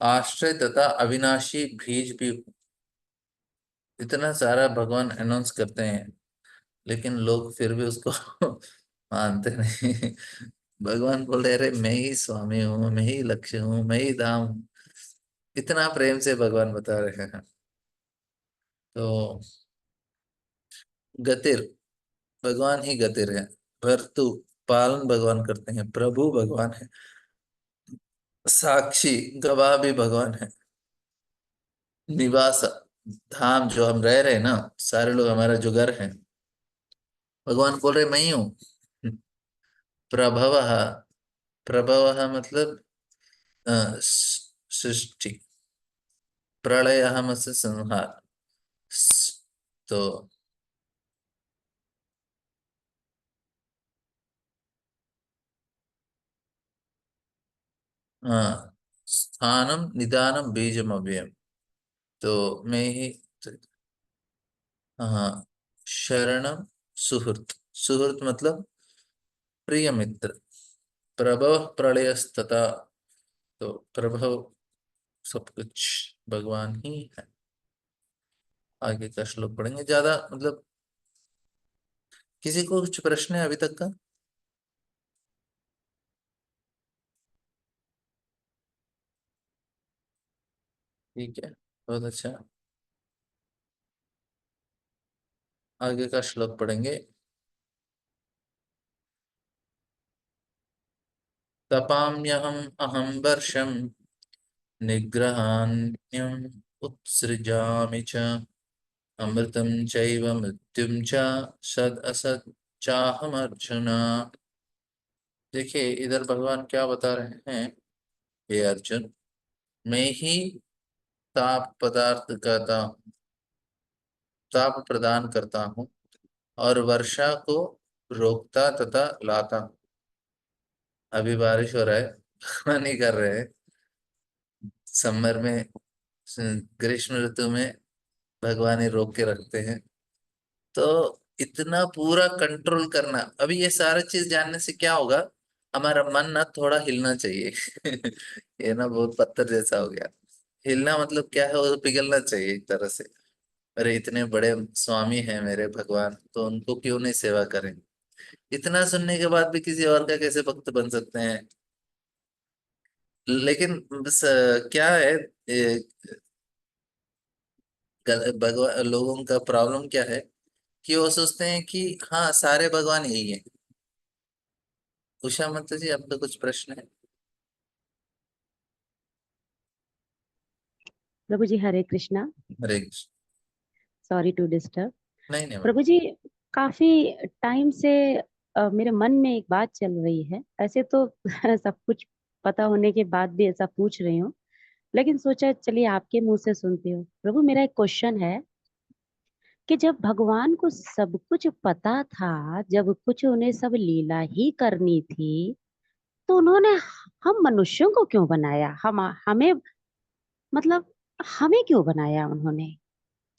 आश्रय तथा अविनाशी बीज भी हूँ। इतना सारा भगवान अनाउंस करते हैं, लेकिन लोग फिर भी उसको मानते नहीं। भगवान बोल रहे, अरे मैं ही स्वामी हूँ, मैं ही लक्ष्य हूँ, मैं ही धाम हूँ। इतना प्रेम से भगवान बता रहे हैं। तो गतिर, भगवान ही गतिर है। भर्तु, पालन भगवान करते हैं, प्रभु भगवान है, साक्षी, गवाह भी भगवान है, निवास, धाम जो हम रह रहे हैं ना, सारे लोग हमारा जो घर है, भगवान बोल रहे मैं ही हूँ। प्रभव, प्रभव मतलब सृष्टि, प्रलय हमसे संहार। तो हाँ, स्थानम निदानम बीजम अव्ययम। तो मैं ही, हाँ, शरणम सुहृत, सुहृत मतलब प्रिय मित्र, प्रभव प्रलयस्तथा। तो प्रभव सब कुछ भगवान ही है। आगे का श्लोक पढ़ेंगे। ज्यादा मतलब किसी को कुछ प्रश्न है अभी तक का? ठीक है, बहुत अच्छा। आगे का श्लोक पढ़ेंगे। तपाम्यहम अहम वर्षम निग्रहाण्यम उत्सृजामि च अमृतं चैव मृत्युं च सद असत् चाहम अर्जुन। देखिए इधर भगवान क्या बता रहे हैं। हे अर्जुन, मैं ही ताप पदार्थ करता हूँ, ताप प्रदान करता हूँ और वर्षा को रोकता तथा लाता हूँ। अभी बारिश हो रहा है, भगवान ही कर रहे हैं। समर में, ग्रीष्म ऋतु में भगवान ही रोक के रखते हैं। तो इतना पूरा कंट्रोल करना, अभी ये सारा चीज जानने से क्या होगा, हमारा मन ना थोड़ा हिलना चाहिए। ये ना बहुत पत्थर जैसा हो गया। हिलना मतलब क्या है, वो तो पिघलना चाहिए एक तरह से। अरे इतने बड़े स्वामी हैं मेरे भगवान, तो उनको क्यों नहीं सेवा करें। इतना सुनने के बाद भी किसी और का कैसे भक्त बन सकते हैं। लेकिन बस क्या है, भगवान लोगों का प्रॉब्लम क्या है कि वो सोचते हैं कि हाँ सारे भगवान यही है। उषा मत जी, आपका कुछ प्रश्न है? प्रभु जी Hare Krishna. Hare Krishna. Sorry to disturb. नहीं नहीं प्रभु जी, काफी टाइम से मेरे मन में एक बात चल रही है। ऐसे तो सब कुछ पता होने के बाद भी ऐसा पूछ रही हूँ, लेकिन सोचा चलिए आपके मुंह से सुनती हूँ। प्रभु, मेरा एक क्वेश्चन है कि जब भगवान को सब कुछ पता था, जब कुछ उन्हें सब लीला ही करनी थी, तो उन्होंने हम मनुष्यों को क्यों बनाया? हमें मतलब हमें क्यों बनाया उन्होंने?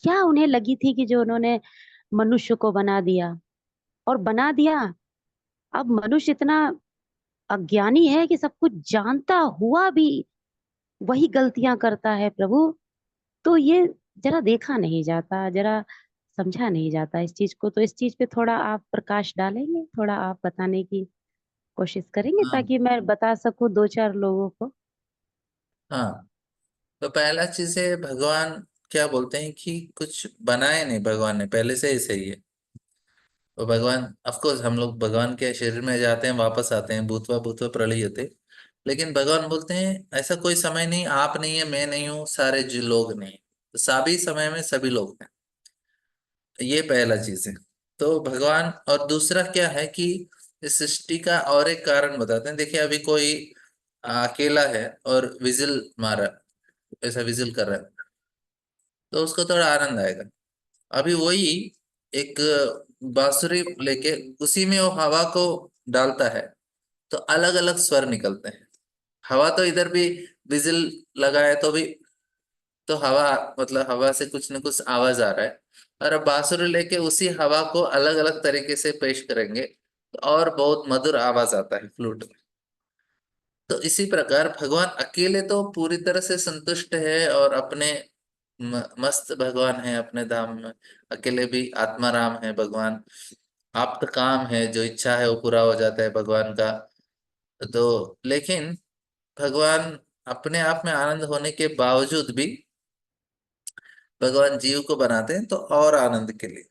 क्या उन्हें लगी थी कि जो उन्होंने मनुष्य को बना दिया और बना दिया? अब मनुष्य इतना अज्ञानी है कि सब कुछ जानता हुआ भी वही गलतियां करता है प्रभु। तो ये जरा देखा नहीं जाता, जरा समझा नहीं जाता इस चीज को। तो इस चीज पे थोड़ा आप प्रकाश डालेंगे, थोड़ा आप बताने की कोशिश करेंगे हाँ ताकि मैं बता सकूं दो चार लोगों को। हाँ। तो पहला चीज है, भगवान क्या बोलते हैं कि कुछ बनाए नहीं, भगवान ने पहले से ही सही है। तो भगवान, ऑफ कोर्स हम लोग भगवान के शरीर में जाते हैं वापस आते हैं, भूतवा भूतवा प्रलयते। लेकिन भगवान बोलते हैं ऐसा कोई समय नहीं, आप नहीं है, मैं नहीं हूँ, सारे जो लोग नहीं, तो सभी समय में सभी लोग हैं। ये पहला चीज है। तो भगवान, और दूसरा क्या है कि इस सृष्टि का और एक कारण बताते हैं। देखिए अभी कोई अकेला है और विजिल मारा, ऐसा विजिल कर रहा है, तो उसको थोड़ा आनंद आएगा। अभी वही एक बांसुरी लेके उसी में वो हवा को डालता है, तो अलग अलग स्वर निकलते हैं। हवा तो इधर भी विजिल लगा है तो भी, तो हवा मतलब हवा से कुछ न कुछ आवाज आ रहा है। और अब बांसुरी लेके उसी हवा को अलग अलग तरीके से पेश करेंगे, तो और बहुत मधुर आवाज आता है फ्लूट में। तो इसी प्रकार भगवान अकेले तो पूरी तरह से संतुष्ट है और अपने मस्त भगवान है अपने धाम में। अकेले भी आत्माराम है भगवान। आप तो काम है, जो इच्छा है वो पूरा हो जाता है भगवान का। तो लेकिन भगवान अपने आप में आनंद होने के बावजूद भी भगवान जीव को बनाते हैं तो और आनंद के लिए।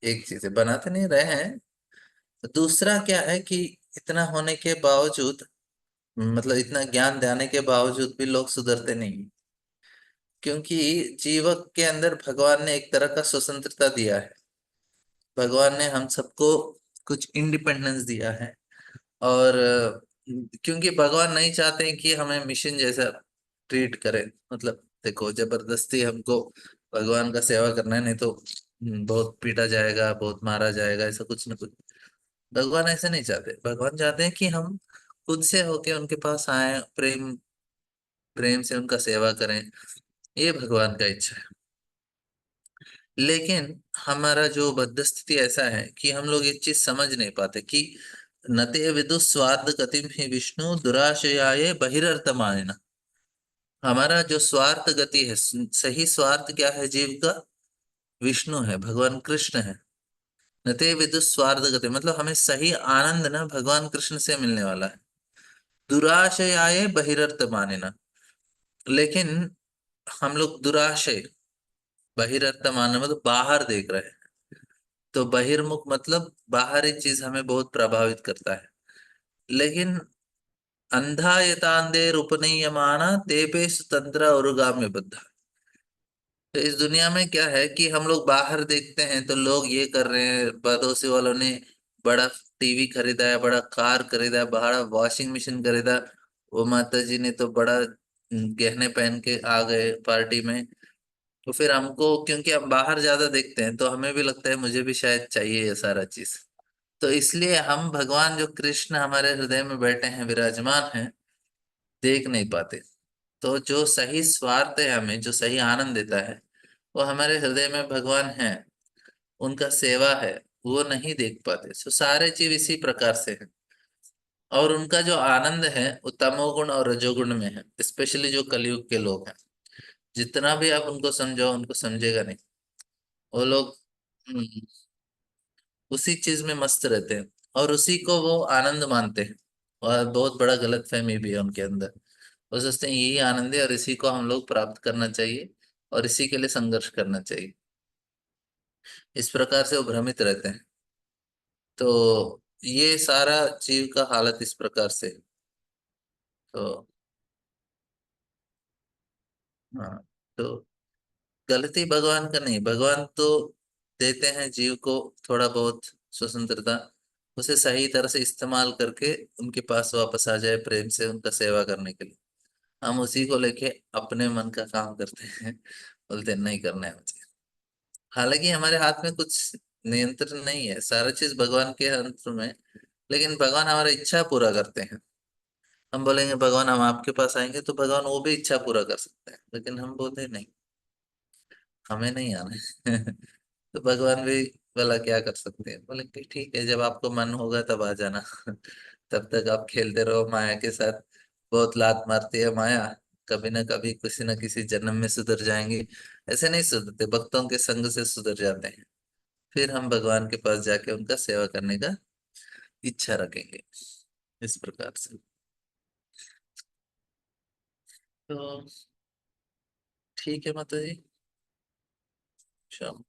एक चीज है, बनाते नहीं रहे हैं। दूसरा क्या है कि इतना होने के बावजूद, मतलब इतना ज्ञान देने के बावजूद भी लोग सुधरते नहीं। क्योंकि जीवक के अंदर भगवान ने एक तरह का स्वतंत्रता दिया है। भगवान ने हम सबको कुछ इंडिपेंडेंस दिया है। और क्योंकि भगवान नहीं चाहते हैं कि हमें मिशन जैसा ट्रीट करें। मतलब देखो जबरदस्ती हमको भगवान का सेवा करना है, नहीं तो बहुत पीटा जाएगा, बहुत मारा जाएगा, ऐसा कुछ ना कुछ। भगवान ऐसे नहीं चाहते। भगवान चाहते हैं कि हम खुद से होके उनके पास आए, प्रेम प्रेम से उनका सेवा करें। ये भगवान का इच्छा है। लेकिन हमारा जो बदस्थिति ऐसा है कि हम लोग ये चीज समझ नहीं पाते कि न ते विदुस्वार्थ गतिम ही विष्णु दुराशयाये बहिरर्थमानिना। हमारा जो स्वार्थ गति है, सही स्वार्थ क्या है जीव का? विष्णु है, भगवान कृष्ण है। न ते विदुस्वार्थ गति मतलब हमें सही आनंद ना भगवान कृष्ण से मिलने वाला है। दुराशयाये बहिरर्थ मानिना। लेकिन हम लोग दुराशय, बहिरर्थ मानना मतलब बाहर देख रहे हैं। तो बहिर्मुख मतलब बाहरी चीज हमें बहुत प्रभावित करता है। लेकिन अंधा यतांधेर उपनीयमाना तेपेश तंत्र उरुगाम्य बद्ध। तो इस दुनिया में क्या है कि हम लोग बाहर देखते हैं तो लोग ये कर रहे हैं, पड़ोसी वालों ने बड़ा टीवी खरीदा है, बड़ा कार खरीदा है, बड़ा वॉशिंग मशीन खरीदा। वो माता जी ने तो बड़ा गहने पहन के आ गए पार्टी में। तो फिर हमको, क्योंकि हम बाहर ज्यादा देखते हैं, तो हमें भी लगता है मुझे भी शायद चाहिए ये सारा चीज। तो इसलिए हम भगवान जो कृष्ण हमारे हृदय में बैठे हैं, विराजमान हैं, देख नहीं पाते। तो जो सही स्वार्थ है, हमें जो सही आनंद देता है, वो हमारे हृदय में भगवान है, उनका सेवा है, वो नहीं देख पाते। सो सारे जीव इसी प्रकार से है। और उनका जो आनंद है वो तमोगुण और रजोगुण में है, स्पेशली जो कलयुग के लोग हैं। जितना भी आप उनको समझाओ, उनको समझेगा नहीं। वो लोग उसी चीज में मस्त रहते हैं और उसी को वो आनंद मानते हैं। और बहुत बड़ा गलत फहमी भी है उनके अंदर। वो सोचते हैं यही आनंद है और इसी को हम लोग प्राप्त करना चाहिए और इसी के लिए संघर्ष करना चाहिए। इस प्रकार से वो भ्रमित रहते हैं। तो ये सारा जीव का हालत इस प्रकार से है। तो हाँ, तो गलती भगवान का नहीं, भगवान तो देते हैं जीव को थोड़ा बहुत स्वतंत्रता, उसे सही तरह से इस्तेमाल करके उनके पास वापस आ जाए प्रेम से उनका सेवा करने के लिए। हम उसी को लेके अपने मन का काम करते हैं, बोलते हैं नहीं करना है मुझे। हालांकि हमारे हाथ में कुछ नियंत्रण नहीं है, सारा चीज भगवान के अंतर में। लेकिन भगवान हमारी इच्छा पूरा करते हैं। हम बोलेंगे भगवान हम आपके पास आएंगे, तो भगवान वो भी इच्छा पूरा कर सकते हैं, लेकिन हम बोलते हैं नहीं, हमें नहीं आना है। तो भगवान भी भला क्या कर सकते हैं, बोले कि ठीक है, जब आपको मन होगा तब आ जाना। तब तक आप खेलते रहो माया के साथ। बहुत लात मारती है माया, कभी ना कभी किसी न किसी जन्म में सुधर जाएंगे। ऐसे नहीं सुधरते, भक्तों के संग से सुधर जाते हैं। फिर हम भगवान के पास जाके उनका सेवा करने का इच्छा रखेंगे, इस प्रकार से। तो ठीक है माता जी, शाम।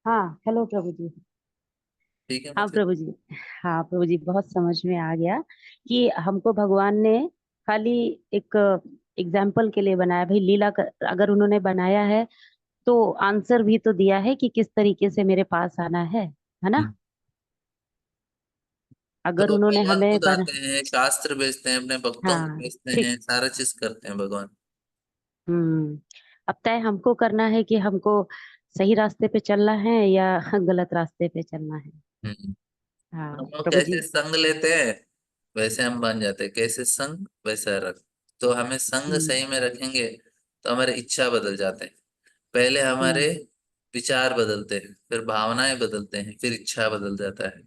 हाँ, हेलो प्रभु जी। ठीक है हाँ माता जी। प्रभु जी। हाँ प्रभु जी, बहुत समझ में आ गया कि हमको भगवान ने खाली एक एग्जाम्पल के लिए बनाया। भाई लीला अगर उन्होंने बनाया है तो आंसर भी तो दिया है कि किस तरीके से मेरे पास आना है ना। हम्म। अगर तो उन्होंने भगवान हमें खुद आते हैं, शास्त्र भेजते हैं, अपने भक्तों को हाँ भेजते ठीक। हैं, सारा चीज करते हैं भगवान। हम्म। अब तय हमको करना है कि हमको सही रास्ते पे चलना है या गलत रास्ते पे चलना है। हम्म। हाँ हम लोग प्रभु कैसे जी। संग लेते हैं, वैसे हम बन जाते हैं। कैसे संग वैसा रख। तो हमें संग हम्म। सही में रखेंगे तो हमारे इच्छा बदल जाते हैं। पहले हमारे हम्म। विचार बदलते हैं, फिर भावनाएं बदलते हैं, फिर इच्छा बदल जाता है।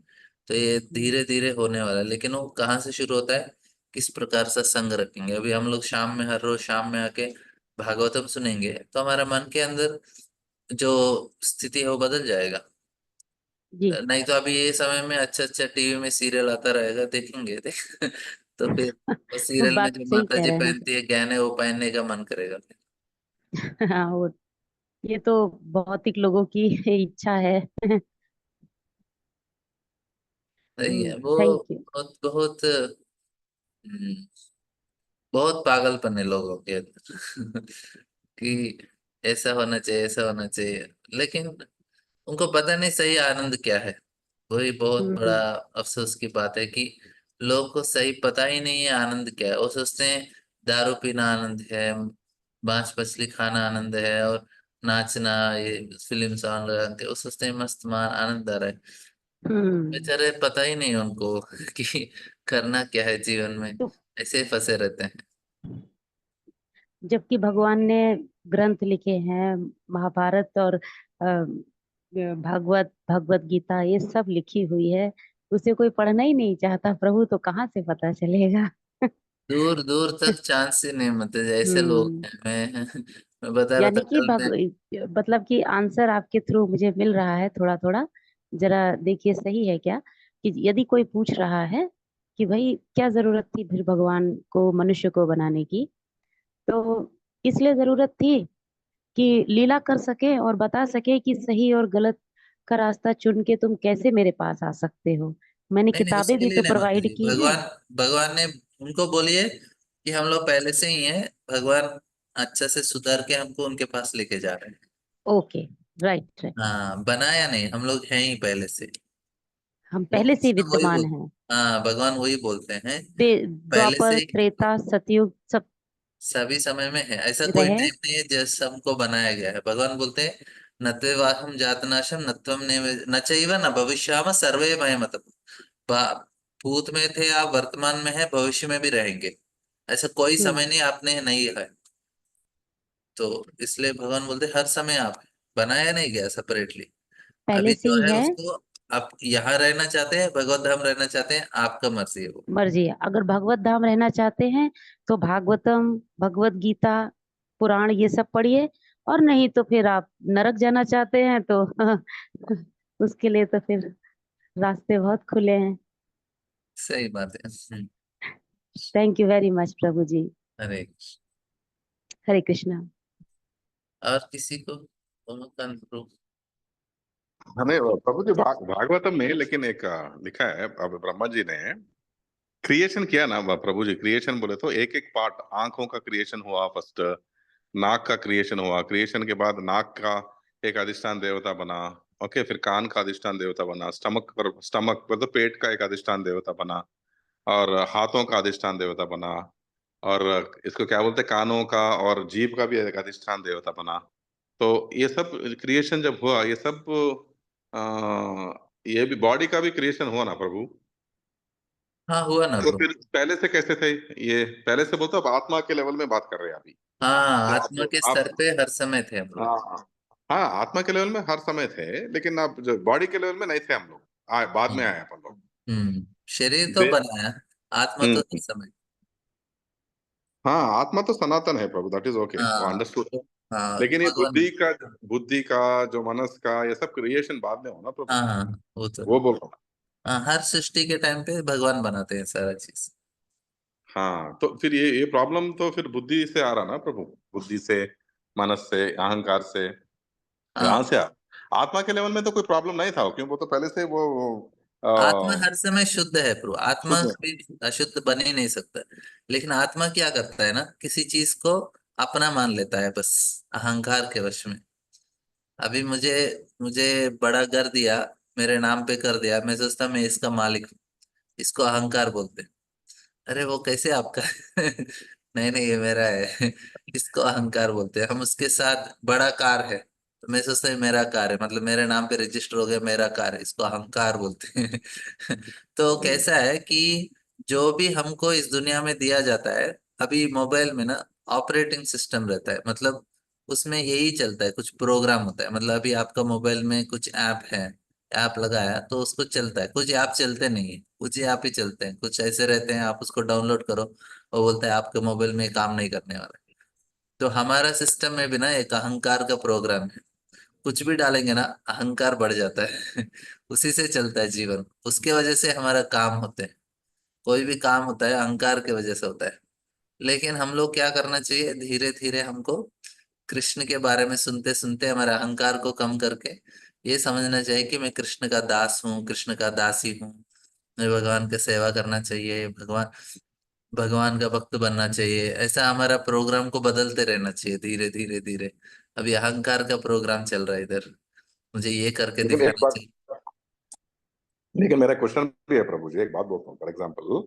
तो ये हम्म। धीरे धीरे होने वाला है, लेकिन वो कहाँ से शुरू होता है? किस प्रकार से संग रखेंगे। अभी हम लोग शाम में, हर रोज शाम में आके भागवतम सुनेंगे, तो हमारा मन के अंदर जो स्थिति है वो बदल जाएगा। जी। नहीं तो अभी ये समय में अच्छा अच्छा टीवी में सीरियल आता रहेगा, देखेंगे देख। तो फिर वो सीरियल में बात जो सही माता कह जी रहे हैं पहनती है गहने, वो पहनने का मन करेगा फिर। हाँ वो, ये तो भौतिक लोगों की इच्छा है। सही है वो। Thank you. बहुत बहुत बहुत पागलपन है लोगों के अंदर। कि ऐसा होना चाहिए, ऐसा होना चाहिए, लेकिन उनको पता नहीं सही आनंद क्या है। वही बहुत बड़ा हम्म। अफसोस की बात है कि लोगों को सही पता ही नहीं है आनंद क्या है। वो सोचते हैं दारू पीना आनंद है, मांस मछली खाना आनंद है, और नाचना, ये फिल्म सॉन्ग लगा के वो सोचते हैं मस्त मान आनंद आ रहा है। हम्म। बेचारे पता ही नहीं उनको कि करना क्या है जीवन में। तो ऐसे ही फंसे रहते हैं। जबकि भगवान ने ग्रंथ लिखे हैं, महाभारत और भागवत भगवत गीता ये सब लिखी हुई है, उसे कोई पढ़ना ही नहीं चाहता प्रभु, तो कहाँ से पता चलेगा। दूर दूर तक चांस ही नहीं, मतलब जैसे लोग हम्म। हैं। मैं बता रहा था यानी कि कल मैं। मतलब कि आंसर आपके थ्रू मुझे मिल रहा है थोड़ा थोड़ा। जरा देखिए सही है क्या, कि यदि कोई पूछ रहा है कि भाई क्या जरूरत थी फिर भगवान को मनुष्य को बनाने की, तो इसलिए जरूरत थी कि लीला कर सके और बता सके कि सही और गलत का रास्ता चुन के तुम कैसे मेरे पास आ सकते हो। मैंने नहीं नहीं, किताबें उसके भी लिए तो नहीं माता प्रोवाइड जी। की हैं। भगवान भगवान ने उनको बोलिए कि हम लोग पहले से ही हैं। भगवान अच्छा से सुधार के हमको उनके पास लेके जा रहे हैं। ओके। Right right. हाँ, बनाया नहीं, हम लोग हैं ही पहले से। हम वो पहले से ही कृष्ण वही विद्यमान बोल हैं। हाँ, भगवान वही बोलते हैं। पहले से द्वापर ही त्रेता सतयुग सब सभी समय में है। ऐसा कोई रहे। टाइम नहीं है जैसे सबको बनाया गया है। भगवान बोलते हैं नत्वेवाहम जातनाशम नत्वम न चैव न भविष्याम सर्वे मयमतम। भूत में थे आप, वर्तमान में है, भविष्य में भी रहेंगे। ऐसा कोई हम्म। समय नहीं आपने नहीं है। तो इसलिए भगवान बोलते हैं, हर समय आप हैं। बनाया नहीं गया सेपरेटली। पहले अभी से जो ही है है। उसको आप यहाँ रहना चाहते हैं, भगवत धाम रहना चाहते हैं, आपका मर्जी है वो। मर्जी है, अगर भगवत धाम रहना चाहते हैं तो भागवतम, भगवत गीता, पुराण ये सब पढ़िए। और नहीं तो फिर आप नरक जाना चाहते हैं तो उसके लिए तो फिर रास्ते बहुत खुले हैं। सही बात है। थैंक यू वेरी मच प्रभु जी। अरे, हरे कृष्णा। और किसी को कंफ्यूज। हमें प्रभु जी भागवतम में लेकिन एक लिखा है अब ब्रह्मा जी ने क्रिएशन किया ना। प्रभु जी क्रिएशन बोले तो एक एक पार्ट, आंखों का क्रिएशन हुआ फर्स्ट, नाक का क्रिएशन हुआ, क्रिएशन के बाद नाक का एक अधिष्ठान देवता बना। ओके, फिर कान का अधिष्ठान देवता बना, स्टमक मतलब पेट का एक अधिष्ठान देवता बना, और हाथों का अधिष्ठान देवता बना, और इसको क्या बोलते हैं, कानों का और जीभ का भी एक अधिष्ठान देवता बना। तो ये सब क्रिएशन जब हुआ, ये सब ये भी बॉडी का भी क्रिएशन हुआ ना प्रभु। हाँ, हुआ ना तो ब्रो। फिर पहले से कैसे थे? ये पहले से बोलते, अब आत्मा के लेवल में बात कर रहे हैं अभी। हाँ, तो आत्मा के आप स्तर पे हर समय थे हम लोग। हाँ हाँ, आत्मा के लेवल में हर समय थे, लेकिन आप जो बॉडी के लेवल में नहीं थे हम लोग, आए बाद में हम्म। आए अपन लोग। शरीर तो दे बनाया, आत्मा तो हर हम्म समय। हाँ, आत्मा तो सनातन है प्रभु, दैट इज ओके, वो हाँ अंडरस्टूड। तो, हाँ लेकिन ये भगवान। बुद्धि का जो मनस का ये सब क्रिएशन बाद में हो ना प्रभु। हाँ हाँ, वो तो है। वो बोल रहा हूँ। हाँ, हर सृष्टि के टाइम पे भगवान बनाते हैं सारा चीज। हाँ, तो फिर ये प्रॉब्लम तो फिर बुद्धि से आ रहा ना प्रभु, बुद्धि से, मनस से, अहंकार से, हाँ, यहाँ से आ। आत्मा के लेवल में तो कोई प्रॉब्लम नहीं था, क्योंकि वो तो पहले से वो आत्मा अ, हर समय शुद्ध है प्रो। आत्मा शुद्ध है। कभी अशुद्ध बन ही नहीं सकता। लेकिन आत्मा क्या करता है ना, किसी चीज को अपना मान लेता है बस, अहंकार के वश में। अभी मुझे मुझे बड़ा कर दिया, मेरे नाम पे कर दिया, मैं सोचता मैं इसका मालिक हूँ। इसको अहंकार बोलते हैं। अरे वो कैसे आपका नहीं नहीं, ये मेरा है। इसको अहंकार बोलते हैं। हम उसके साथ बड़ा कार है तो मैं सोचता हूँ मेरा कार है, मतलब मेरे नाम पे रजिस्टर हो गया, मेरा कार है, इसको अहंकार बोलते हैं। तो हम्म। कैसा है कि जो भी हमको इस दुनिया में दिया जाता है, अभी मोबाइल में ना ऑपरेटिंग सिस्टम रहता है, मतलब उसमें यही चलता है, कुछ प्रोग्राम होता है। मतलब अभी आपका मोबाइल में कुछ ऐप है, ऐप लगाया तो उसको चलता है। कुछ ऐप चलते नहीं है, कुछ ही ऐप ही चलते हैं, कुछ ऐसे रहते हैं आप उसको डाउनलोड करो, वो बोलता है आपके मोबाइल में ये काम नहीं करने वाला है। तो हमारा सिस्टम में भी ना एक अहंकार का प्रोग्राम है। कुछ भी डालेंगे ना, अहंकार बढ़ जाता है। उसी से चलता है जीवन, उसके वजह से हमारा काम होते हैं। कोई भी काम होता है अहंकार के वजह से होता है। लेकिन हम लोग क्या करना चाहिए, धीरे धीरे हमको कृष्ण के बारे में सुनते सुनते हमारे अहंकार को कम करके ये समझना चाहिए कि मैं कृष्ण का दास हूँ, कृष्ण का दासी हूँ। मैं भगवान की सेवा करना चाहिए, भगवान भगवान का भक्त बनना चाहिए। ऐसा हमारा प्रोग्राम को बदलते रहना चाहिए धीरे धीरे धीरे। अभी अहंकार का प्रोग्राम चल रहा है इधर, मुझे ये करके लेकिन एक दिखाना बात, चाहिए। लेकिन मेरा क्वेश्चन भी है प्रभु जी, एक बात बोलता हूँ, फॉर एग्जाम्पल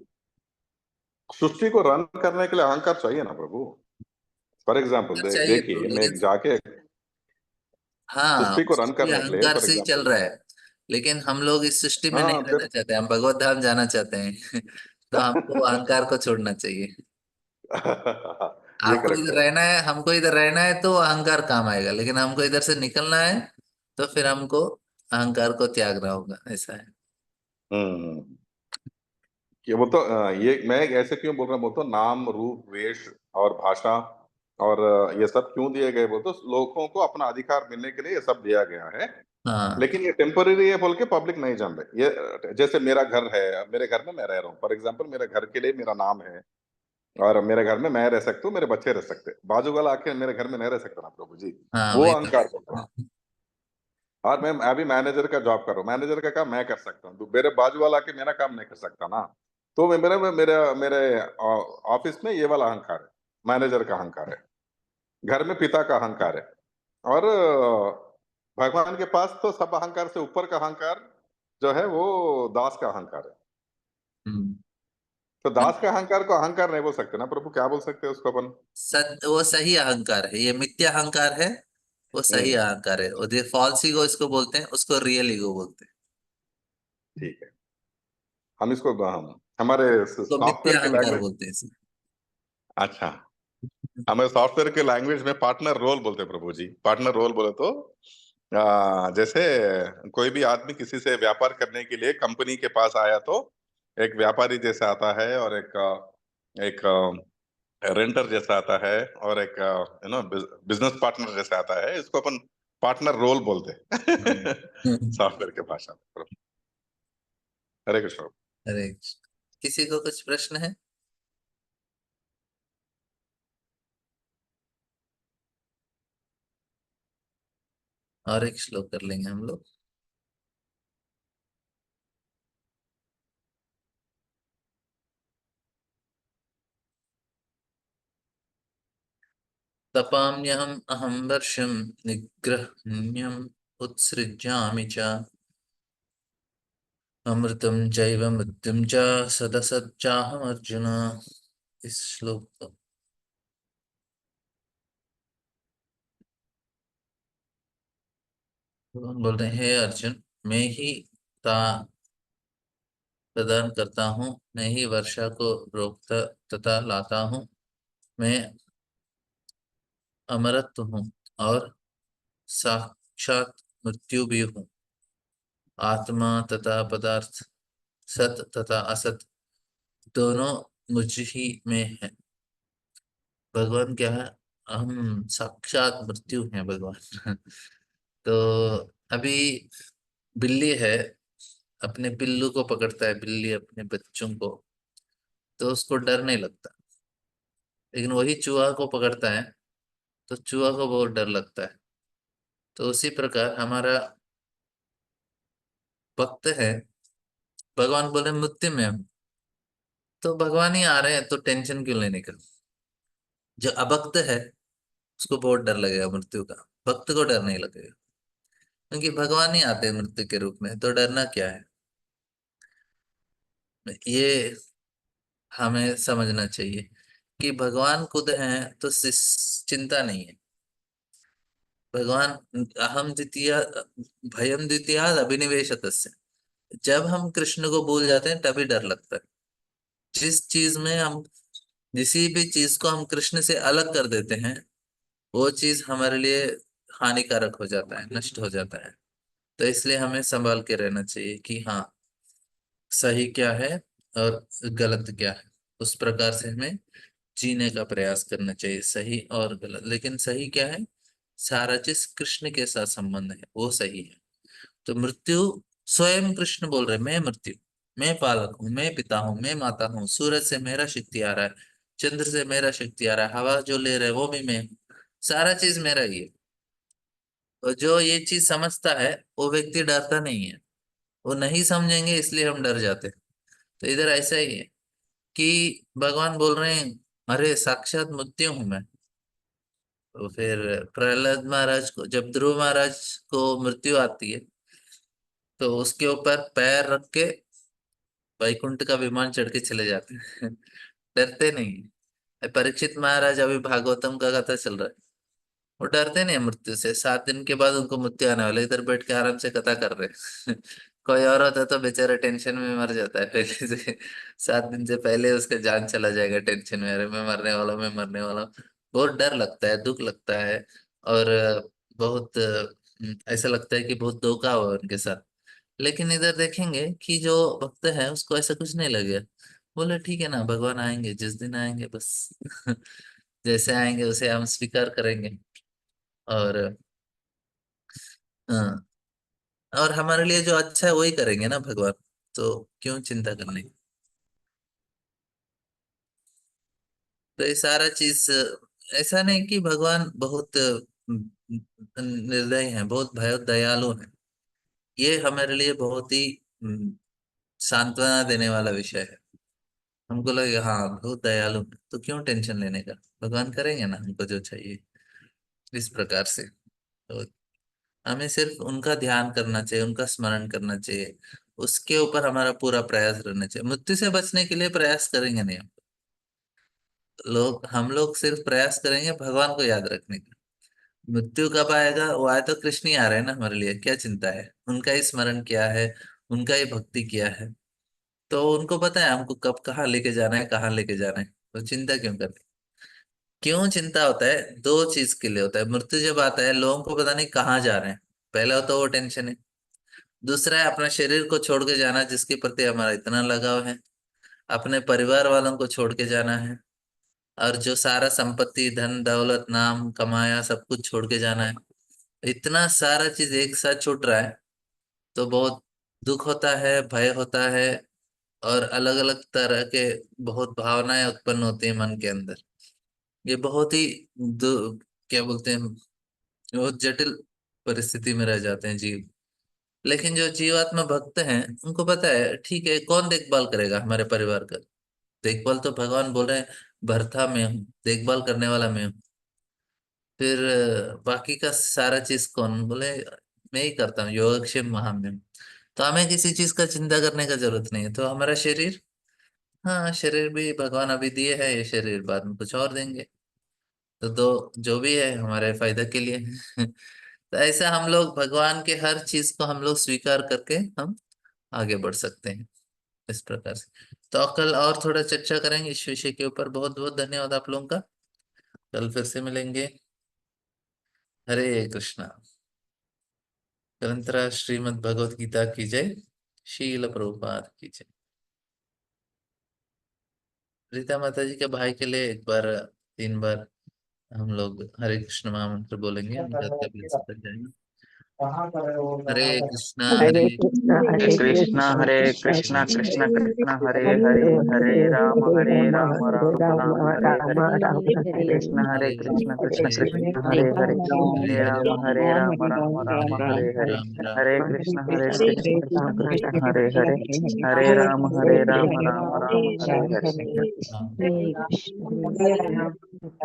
सृष्टि को रन करने के लिए अहंकार चाहिए ना प्रभु। फॉर एग्जाम्पल चाहिए ब्रो, देखिए, मैं लेकिन जाके हाँ सृष्टि को रन सृष्टि करने के लिए अहंकार फॉर से ही चल एग्जाम्पल। रहा है। लेकिन हम लोग इस सृष्टि में नहीं हाँ रहना चाहते, हम भगवत धाम जाना चाहते हैं। तो हमको अहंकार को छोड़ना चाहिए। ये आपको करेक्ट इधर है। रहना है, हमको इधर रहना है, तो अहंकार काम आएगा। लेकिन हमको इधर से निकलना है तो फिर हमको अहंकार को त्यागना होगा, ऐसा है। हम्म। कि वो तो ये मैं ऐसे क्यों बोल रहा हूँ, वो तो नाम रूप वेश और भाषा और ये सब क्यों दिए गए, वो तो लोगों को अपना अधिकार मिलने के लिए ये सब दिया गया है। हाँ लेकिन ये टेम्पररी है बोल के पब्लिक नहीं जान रहे। ये जैसे मेरा घर है, अब मेरे घर में मैं रह रहा हूँ, फॉर एग्जाम्पल मेरे घर के लिए मेरा नाम है, और मेरे घर में मैं रह सकता हूँ, मेरे बच्चे रह सकते हैं, बाजू वाला आके मेरे घर में नहीं रह सकता ना प्रभु जी। हाँ, वो वही तो। अहंकार बोल रहा हूँ। और मैं अभी मैनेजर का जॉब कर रहा हूँ, मैनेजर का काम मैं कर सकता हूँ, तो मेरे बाजू वाला आके मेरा काम नहीं कर सकता ना। तो मैं मेरे मेरे मेरे ऑफिस में ये वाला अहंकार है, मैनेजर का अहंकार है। घर में पिता का अहंकार है। और भगवान के पास तो सब अहंकार से ऊपर का अहंकार जो है वो दास का अहंकार है। हम्म। तो दास का अहंकार को अहंकार नहीं बोल सकते ना प्रभु, क्या बोल सकते हैं उसको अपन? वो सही अहंकार है, ये मिथ्या अहंकार है। वो सही हम्म। अहंकार है, और ये फॉल्स ईगो इसको बोलते हैं, उसको रियल ईगो बोलते हैं। ठीक है। हम इसको हम हमारे तो सॉफ्टवेयर मिथ्या के अहंकार लैंग्वेज। बोलते हैं इसे। अच्छा, हमें सॉफ्टवेयर के लैंग्वेज में पार्टनर रोल बोलते हैं प्रभु जी। पार्टनर रोल बोले तो जैसे कोई भी आदमी किसी से व्यापार करने के लिए कंपनी के पास आया तो एक व्यापारी जैसा आता है, और एक रेंटर जैसा आता है, और एक बिजनेस पार्टनर जैसा आता है। इसको अपन पार्टनर रोल बोलते हम्म। हैं सॉफ्टवेयर के भाषा में प्रभु। हरे कृष्ण। अरे, किसी को कुछ प्रश्न है? और एक श्लोक कर लेंगे हम लोग। तपाम्यहम् अहं वर्षं निग्रह्ण्यम् उत्सृज्यामि च अमृतं चैव मृत्युं च सदसच्चाहम् अर्जुन। इस श्लोक को भगवान बोल रहे हैं, हे अर्जुन, मैं ही ता प्रदान करता हूँ, मैं ही वर्षा को रोकता तथा लाता हूँ। मैं अमरत्व हूँ और साक्षात मृत्यु भी हूँ। आत्मा तथा पदार्थ, सत तथा असत, दोनों मुझ ही में है। भगवान क्या है? हम साक्षात मृत्यु हैं भगवान। तो अभी बिल्ली है, अपने पिल्लू को पकड़ता है, बिल्ली अपने बच्चों को, तो उसको डर नहीं लगता। लेकिन वही चूहा को पकड़ता है, तो चूहा को बहुत डर लगता है। तो उसी प्रकार हमारा भक्त है, भगवान बोले मृत्यु में हम, तो भगवान ही आ रहे हैं, तो टेंशन क्यों लेने का। जो अभक्त है उसको बहुत डर लगेगा मृत्यु का, भक्त को डर नहीं लगेगा, क्योंकि भगवान ही आते हैं मृत्यु के रूप में, तो डरना क्या है। ये हमें समझना चाहिए कि भगवान खुद हैं, तो चिंता नहीं है। भगवान अहम द्वितीय भयम द्वितीय अभिनिवेशतस्य, जब हम कृष्ण को भूल जाते हैं तभी डर लगता है। जिस चीज में हम किसी भी चीज को हम कृष्ण से अलग कर देते हैं, वो चीज हमारे लिए हानिकारक हो जाता है, नष्ट हो जाता है। तो इसलिए हमें संभाल के रहना चाहिए कि हाँ, सही क्या है और गलत क्या है। उस प्रकार से हमें जीने का प्रयास करना चाहिए, सही और गलत। लेकिन सही क्या है? सारा चीज कृष्ण के साथ संबंध है, वो सही है। तो मृत्यु स्वयं कृष्ण बोल रहे, मैं मृत्यु, मैं पालक हूँ, मैं पिता हूँ, मैं माता हूँ, सूरज से मेरा शक्ति आ रहा है, चंद्र से मेरा शक्ति आ रहा है, हवा जो ले रहे वो भी मैं हूँ, सारा चीज मेरा ही है। और जो ये चीज समझता है, वो व्यक्ति डरता नहीं है। वो नहीं समझेंगे इसलिए हम डर जाते हैं। तो इधर ऐसा ही है कि भगवान बोल रहे हैं, अरे साक्षात मृत्यु हूं मैं। तो फिर प्रहलाद महाराज को, जब ध्रुव महाराज को मृत्यु आती है, तो उसके ऊपर पैर रख के वैकुंठ का विमान चढ़ के चले जाते हैं। डरते नहीं। परीक्षित महाराज, अभी भागवतम का कथा चल रहा है, वो डरते नहीं है मृत्यु से। 7 दिन के बाद उनको मृत्यु आने वाले, इधर बैठ के आराम से कथा कर रहे हैं। कोई और होता तो बेचारा टेंशन में मर जाता है पहले से। 7 दिन से पहले उसका जान चला जाएगा टेंशन में, अरे मैं मरने वाला हूँ, मैं मरने वाला हूँ। बहुत डर लगता है, दुख लगता है। और बहुत ऐसा लगता है कि बहुत धोखा हुआ उनके साथ। लेकिन इधर देखेंगे कि जो भक्त है उसको ऐसा कुछ नहीं लगेगा। बोले ठीक है ना, भगवान आएंगे जिस दिन आएंगे बस। जैसे आएंगे उसे हम स्वीकार करेंगे। और हाँ, और हमारे लिए जो अच्छा है वही करेंगे ना भगवान। तो क्यों चिंता करनी। तो ये सारा चीज ऐसा नहीं कि भगवान बहुत निर्दयी हैं, बहुत भय दयालु हैं। ये हमारे लिए बहुत ही सांत्वना देने वाला विषय है। हमको लगे हाँ बहुत दयालु हैं, तो क्यों टेंशन लेने का। भगवान करेंगे ना हमको जो चाहिए। इस प्रकार से तो हमें सिर्फ उनका ध्यान करना चाहिए, उनका स्मरण करना चाहिए। उसके ऊपर हमारा पूरा प्रयास रहना चाहिए। मृत्यु से बचने के लिए प्रयास करेंगे नहीं हम लोग सिर्फ प्रयास करेंगे भगवान को याद रखने का। मृत्यु कब आएगा वो आए, तो कृष्ण ही आ रहे हैं ना हमारे लिए, क्या चिंता है। उनका ही स्मरण किया है, उनका ही भक्ति किया है। तो उनको पता है हमको कब कहाँ लेके जाना है, कहाँ लेके जाना है। तो चिंता क्यों करनी। क्यों चिंता होता है, दो चीज के लिए होता है। मृत्यु जब आता है लोगों को पता नहीं कहाँ जा रहे हैं, पहला तो वो टेंशन है। दूसरा है अपना शरीर को छोड़ के जाना, जिसके प्रति हमारा इतना लगाव है। अपने परिवार वालों को छोड़ के जाना है। और जो सारा संपत्ति धन दौलत नाम कमाया सब कुछ छोड़ के जाना है। इतना सारा चीज एक साथ छूट रहा है। तो बहुत दुख होता है, भय होता है। और अलग अलग तरह के बहुत भावनाएं उत्पन्न होती है मन के अंदर। ये बहुत ही क्या बोलते हैं, बहुत जटिल परिस्थिति में रह जाते हैं जीव। लेकिन जो जीवात्मा भक्त हैं उनको पता है ठीक है कौन देखभाल करेगा हमारे परिवार का। देखभाल तो भगवान बोल रहे हैं, भर्ता मैं हूँ, देखभाल करने वाला मैं हूँ। फिर बाकी का सारा चीज कौन बोले, मैं ही करता हूँ, योगक्षेम महाम्यम। तो हमें किसी चीज का चिंता करने का जरूरत नहीं है। तो हमारा शरीर, हाँ शरीर भी भगवान अभी दिए है, ये शरीर बाद में कुछ और देंगे। तो दो जो भी है हमारे फायदा के लिए है। तो ऐसा हम लोग भगवान के हर चीज को हम लोग स्वीकार करके हम आगे बढ़ सकते हैं इस प्रकार से। तो कल और थोड़ा चर्चा करेंगे इस विषय के ऊपर। बहुत बहुत धन्यवाद आप लोगों का। कल फिर से मिलेंगे। हरे कृष्णा। ग्रंथराज श्रीमद् भगवत गीता की जय। शील प्रभुपाद की जय। रीता माता जी के भाई के लिए एक बार 3 बार हम लोग हरे कृष्ण महामंत्र बोलेंगे, उनका तबीयत सुधर जाएगा। हरे कृष्णा हरे हरे कृष्णा हरे कृष्ण कृष्णा हरे कृष्णा कृष्ण कृष्ण कृष्णा कृष्ण हरे हरे हरे हरे हरे हरे राम राम हरे राम राम राम हरे राम हरे। राम हरे हरे कृष्ण हरे हरे हरे कृष्ण कृष्ण हरे कृष्ण कृष्ण हरे हरे हरे। हरे हरे हरे हरे राम राम राम हरे हरे। राम राम हरे हरे कृष्ण कृष्ण हरे कृष्ण राम कृष्ण राम हरे हरे। हरे राम हरे राम हरे राम हरे हरे। राम।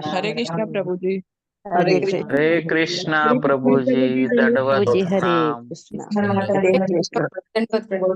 हरे कृष्ण हरे कृष्णा प्रभु जी। हरे हरे कृष्णा प्रभु जी प्रभु दंडवत जी हरे प्रणाम। कृष्णा। कृष्ण हरे कृष्ण